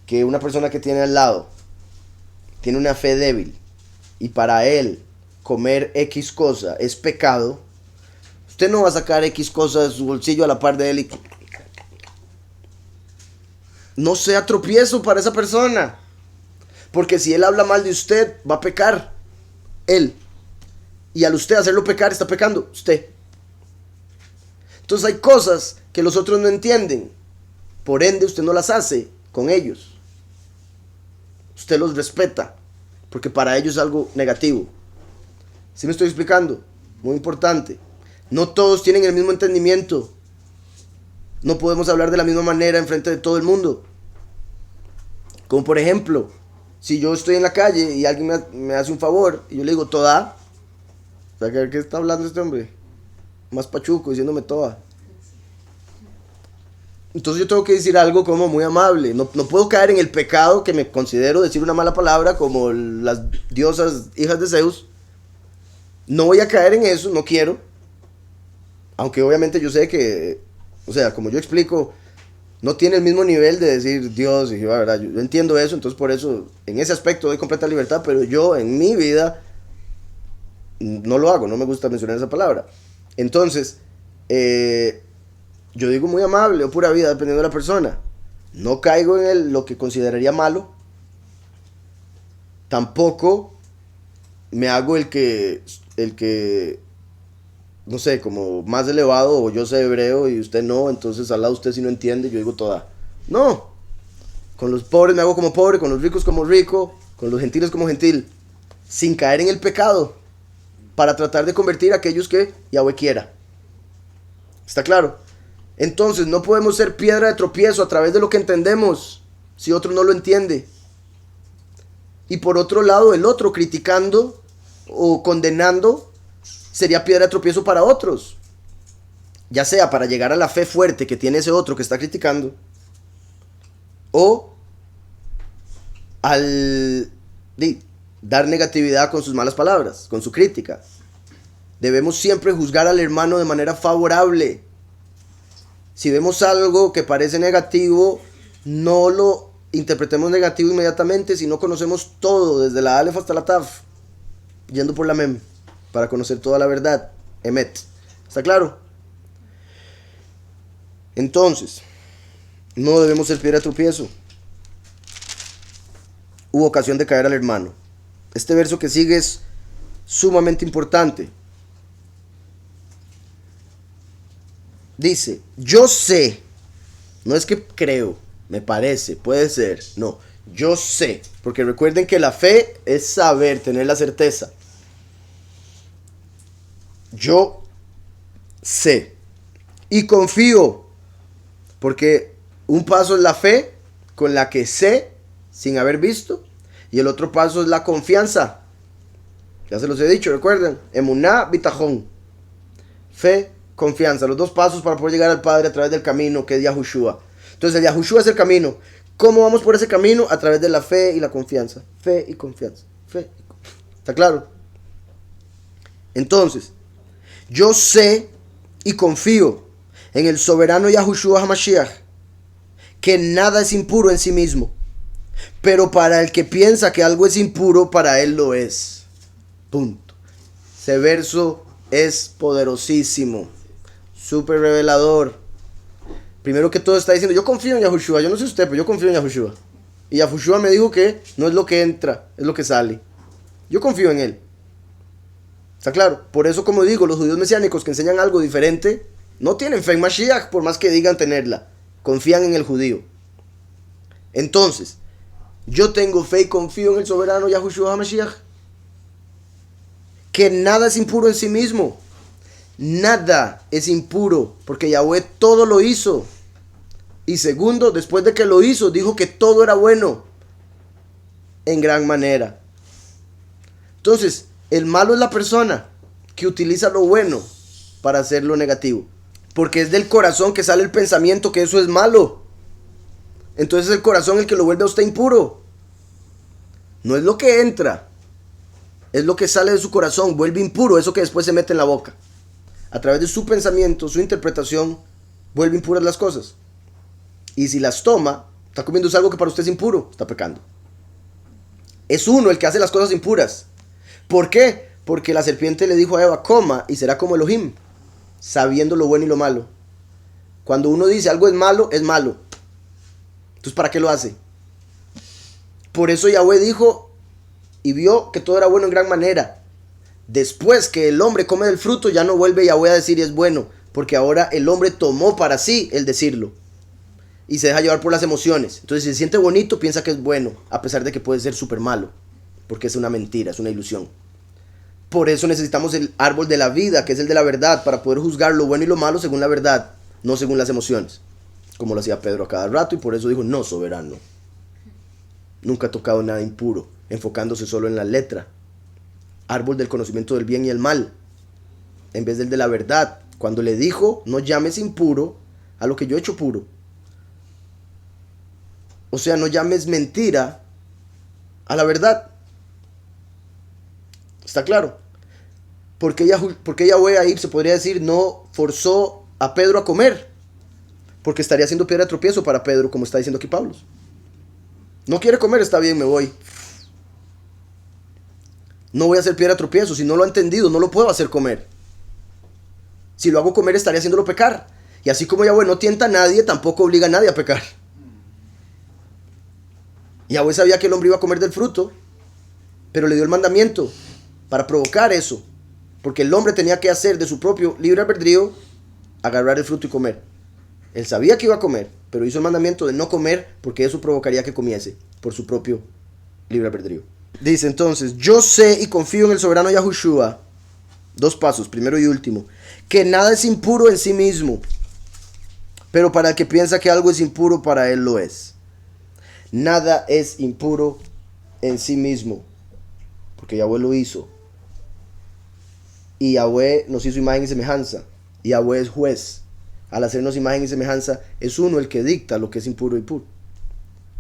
que una persona que tiene al lado tiene una fe débil y para él comer X cosa es pecado, usted no va a sacar X cosa de su bolsillo a la par de él y no sea tropiezo para esa persona, porque si él habla mal de usted va a pecar él, y al usted hacerlo pecar está pecando usted. Entonces hay cosas que los otros no entienden, por ende usted no las hace con ellos, usted los respeta porque para ellos es algo negativo. ¿Sí me estoy explicando? Muy importante. No todos tienen el mismo entendimiento. No podemos hablar de la misma manera en frente de todo el mundo. Como por ejemplo, si yo estoy en la calle y alguien me hace un favor y yo le digo toda, ¿qué está hablando este hombre? Más pachuco, diciéndome toda. Entonces yo tengo que decir algo como muy amable. No puedo caer en el pecado que me considero decir una mala palabra como las diosas hijas de Zeus. No voy a caer en eso, no quiero. Aunque obviamente yo sé que, o sea, como yo explico, no tiene el mismo nivel de decir Dios y Jehová, ¿verdad? Yo entiendo eso, entonces por eso, en ese aspecto doy completa libertad, pero yo en mi vida no lo hago, no me gusta mencionar esa palabra. Entonces, yo digo muy amable o pura vida, dependiendo de la persona. No caigo en lo que consideraría malo. Tampoco me hago el que, no sé, como más elevado, o yo sé hebreo y usted no, entonces al lado usted si no entiende, yo digo toda. No, con los pobres me hago como pobre, con los ricos como rico, con los gentiles como gentil, sin caer en el pecado, para tratar de convertir a aquellos que Yahweh quiera. ¿Está claro? Entonces no podemos ser piedra de tropiezo a través de lo que entendemos, si otro no lo entiende. Y por otro lado, el otro criticando o condenando sería piedra de tropiezo para otros. Ya sea para llegar a la fe fuerte que tiene ese otro que está criticando, o al dar negatividad con sus malas palabras, con su crítica. Debemos siempre juzgar al hermano de manera favorable. Si vemos algo que parece negativo, no lo interpretemos negativo inmediatamente, si no conocemos todo, desde la Aleph hasta la Taf, yendo por la Mem, para conocer toda la verdad, Emet. ¿Está claro? Entonces, no debemos ser piedra de tropiezo u ocasión de caer al hermano. Este verso que sigue es sumamente importante. Dice, yo sé, no es que creo, me parece, puede ser, no, yo sé, porque recuerden que la fe es saber, tener la certeza. Yo sé y confío, porque un paso es la fe con la que sé sin haber visto, y el otro paso es la confianza. Ya se los he dicho, recuerden, emuná, bitajón, fe, confianza, los dos pasos para poder llegar al Padre a través del camino que es Yahushua. Entonces el Yahushua es el camino. ¿Cómo vamos por ese camino? A través de la fe y la confianza. Fe y confianza. Fe y confianza. ¿Está claro? Entonces, yo sé y confío en el soberano Yahushua HaMashiach, que nada es impuro en sí mismo, pero para el que piensa que algo es impuro, para él lo es. Punto. Ese verso es poderosísimo, súper revelador. Primero que todo está diciendo, yo confío en Yahushua, yo no sé usted, pero yo confío en Yahushua. Y Yahushua me dijo que no es lo que entra, es lo que sale. Yo confío en él. ¿Está claro? Por eso, como digo, los judíos mesiánicos que enseñan algo diferente, no tienen fe en Mashiach, por más que digan tenerla. Confían en el judío. Entonces, yo tengo fe y confío en el soberano Yahushua HaMashiach, que nada es impuro en sí mismo. Nada es impuro, porque Yahweh todo lo hizo. Y segundo, después de que lo hizo, dijo que todo era bueno, en gran manera. Entonces, el malo es la persona que utiliza lo bueno para hacer lo negativo, porque es del corazón que sale el pensamiento que eso es malo. Entonces es el corazón el que lo vuelve a usted impuro. No es lo que entra, es lo que sale de su corazón, vuelve impuro eso que después se mete en la boca. A través de su pensamiento, su interpretación, vuelve impuras las cosas. Y si las toma, está comiendo algo que para usted es impuro, está pecando. Es uno el que hace las cosas impuras. ¿Por qué? Porque la serpiente le dijo a Eva, coma y será como Elohim, sabiendo lo bueno y lo malo. Cuando uno dice algo es malo, es malo. Entonces, ¿para qué lo hace? Por eso Yahweh dijo y vio que todo era bueno en gran manera. Después que el hombre come del fruto, ya no vuelve Yahweh a decir es bueno, porque ahora el hombre tomó para sí el decirlo y se deja llevar por las emociones. Entonces, si se siente bonito, piensa que es bueno, a pesar de que puede ser súper malo, porque es una mentira, es una ilusión. Por eso necesitamos el árbol de la vida, que es el de la verdad, para poder juzgar lo bueno y lo malo según la verdad, no según las emociones, como lo hacía Pedro a cada rato, y por eso dijo, no, soberano. Nunca ha tocado nada impuro, enfocándose solo en la letra. Árbol del conocimiento del bien y el mal, en vez del de la verdad. Cuando le dijo, no llames impuro a lo que yo he hecho puro. O sea, no llames mentira a la verdad. ¿Está claro? ¿por qué Yahweh ahí se podría decir no forzó a Pedro a comer? Porque estaría siendo piedra de tropiezo para Pedro, como está diciendo aquí Pablo. No quiere comer, está bien, me voy. No voy a hacer piedra de tropiezo. Si no lo ha entendido, no lo puedo hacer comer. Si lo hago comer, estaría haciéndolo pecar. Y así como Yahweh no tienta a nadie, tampoco obliga a nadie a pecar. Yahweh sabía que el hombre iba a comer del fruto, pero le dio el mandamiento para provocar eso. Porque el hombre tenía que hacer de su propio libre albedrío, agarrar el fruto y comer. Él sabía que iba a comer, pero hizo el mandamiento de no comer porque eso provocaría que comiese por su propio libre albedrío. Dice entonces, yo sé y confío en el soberano Yahushua. 2 pasos, primero y último. Que nada es impuro en sí mismo, pero para el que piensa que algo es impuro, para él lo es. Nada es impuro en sí mismo, porque Yahweh lo hizo. Y Yahweh nos hizo imagen y semejanza. Y Yahweh es juez. Al hacernos imagen y semejanza, es uno el que dicta lo que es impuro y puro.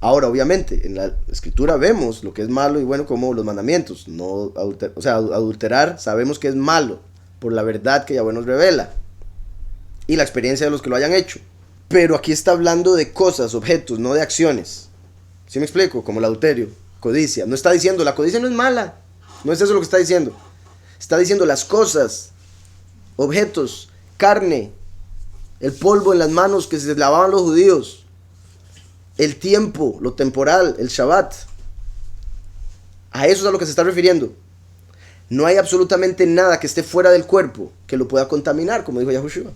Ahora, obviamente, en la escritura vemos lo que es malo y bueno, como los mandamientos. No adulterar sabemos que es malo por la verdad que Yahweh nos revela y la experiencia de los que lo hayan hecho. Pero aquí está hablando de cosas, objetos, no de acciones. ¿Sí me explico? Como el adulterio, codicia. No está diciendo, la codicia no es mala. No es eso lo que está diciendo. Está diciendo las cosas, objetos, carne, el polvo en las manos que se lavaban los judíos, el tiempo, lo temporal, el Shabbat. A eso es a lo que se está refiriendo. No hay absolutamente nada que esté fuera del cuerpo que lo pueda contaminar, como dijo Yahushua.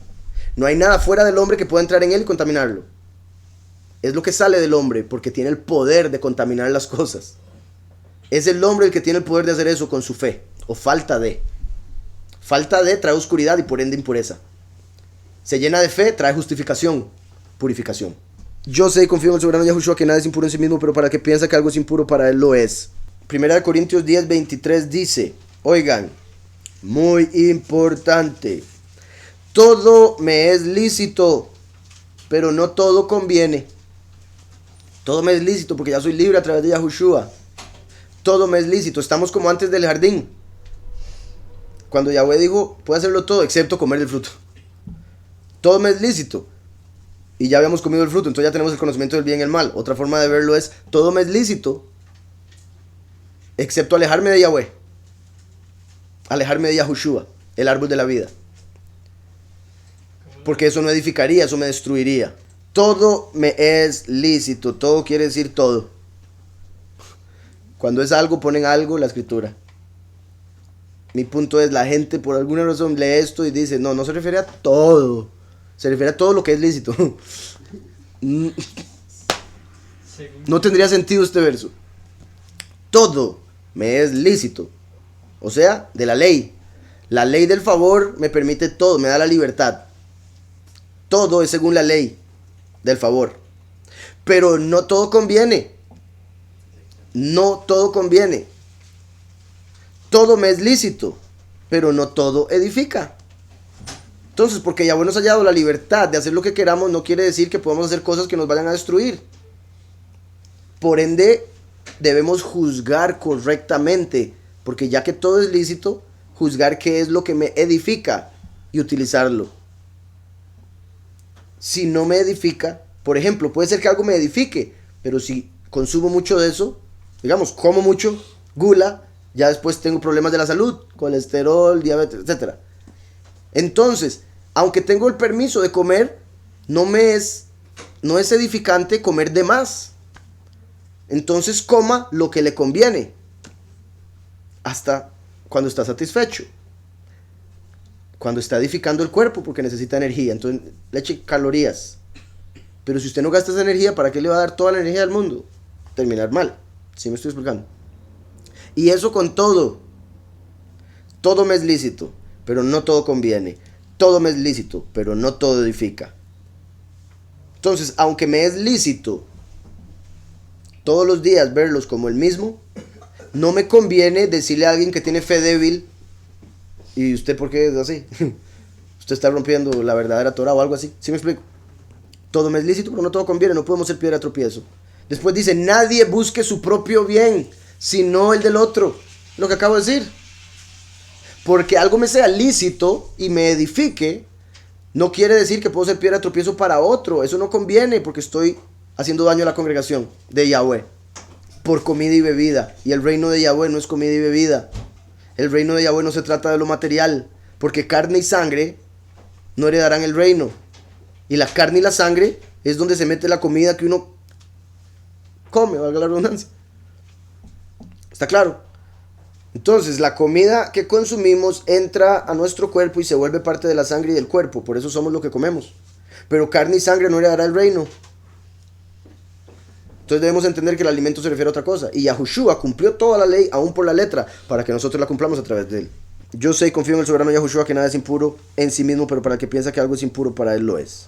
No hay nada fuera del hombre que pueda entrar en él y contaminarlo. Es lo que sale del hombre porque tiene el poder de contaminar las cosas. Es el hombre el que tiene el poder de hacer eso con su fe o falta de. Falta de trae oscuridad y por ende impureza. Se llena de fe, trae justificación, purificación. Yo sé y confío en el soberano Yahushua que nada es impuro en sí mismo, pero para el que piensa que algo es impuro, para él lo es. 1 Corintios 10:23 dice, oigan, muy importante, todo me es lícito, pero no todo conviene. Todo me es lícito porque ya soy libre a través de Yahushua. Todo me es lícito, estamos como antes del jardín. Cuando Yahweh dijo, puede hacerlo todo excepto comer del fruto. Todo me es lícito. Y ya habíamos comido el fruto, entonces ya tenemos el conocimiento del bien y el mal. Otra forma de verlo es, todo me es lícito, excepto alejarme de Yahweh. Alejarme de Yahushua, el árbol de la vida. Porque eso no edificaría, eso me destruiría. Todo me es lícito, todo quiere decir todo. Cuando es algo, ponen algo en la escritura. Mi punto es, la gente por alguna razón lee esto y dice, no se refiere a todo. Se refiere a todo lo que es lícito. No tendría sentido este verso. Todo me es lícito. O sea, de la ley. La ley del favor me permite todo, me da la libertad. Todo es según la ley del favor. Pero no todo conviene. No todo conviene. Todo me es lícito, pero no todo edifica. Entonces, porque Yahweh nos ha dado la libertad de hacer lo que queramos, no quiere decir que podamos hacer cosas que nos vayan a destruir. Por ende, debemos juzgar correctamente, porque ya que todo es lícito, juzgar qué es lo que me edifica y utilizarlo. Si no me edifica, por ejemplo, puede ser que algo me edifique, pero si consumo mucho de eso, digamos, como mucho, gula, ya después tengo problemas de la salud, colesterol, diabetes, etc. Entonces, aunque tengo el permiso de comer, no es edificante comer de más. Entonces coma lo que le conviene, hasta cuando está satisfecho, cuando está edificando el cuerpo porque necesita energía, entonces le eche calorías. Pero si usted no gasta esa energía, ¿para qué le va a dar toda la energía del mundo? Terminar mal. ¿Sí me estoy explicando? Y eso con todo. Todo me es lícito, pero no todo conviene. Todo me es lícito, pero no todo edifica. Entonces, aunque me es lícito todos los días verlos como el mismo, no me conviene decirle a alguien que tiene fe débil, ¿y usted por qué es así? Usted está rompiendo la verdadera Torah o algo así. ¿Sí me explico? Todo me es lícito, pero no todo conviene. No podemos ser piedra de tropiezo. Después dice, nadie busque su propio bien, sino el del otro. Lo que acabo de decir. Porque algo me sea lícito y me edifique, no quiere decir que puedo ser piedra de tropiezo para otro. Eso no conviene porque estoy haciendo daño a la congregación de Yahweh por comida y bebida. Y el reino de Yahweh no es comida y bebida. El reino de Yahweh no se trata de lo material, porque carne y sangre no heredarán el reino. Y la carne y la sangre es donde se mete la comida que uno come, valga la redundancia. ¿Está claro? Entonces, la comida que consumimos entra a nuestro cuerpo y se vuelve parte de la sangre y del cuerpo. Por eso somos lo que comemos. Pero carne y sangre no heredará el reino. Entonces debemos entender que el alimento se refiere a otra cosa. Y Yahushua cumplió toda la ley, aún por la letra, para que nosotros la cumplamos a través de él. Yo sé y confío en el soberano Yahushua que nada es impuro en sí mismo, pero para el que piensa que algo es impuro, para él lo es.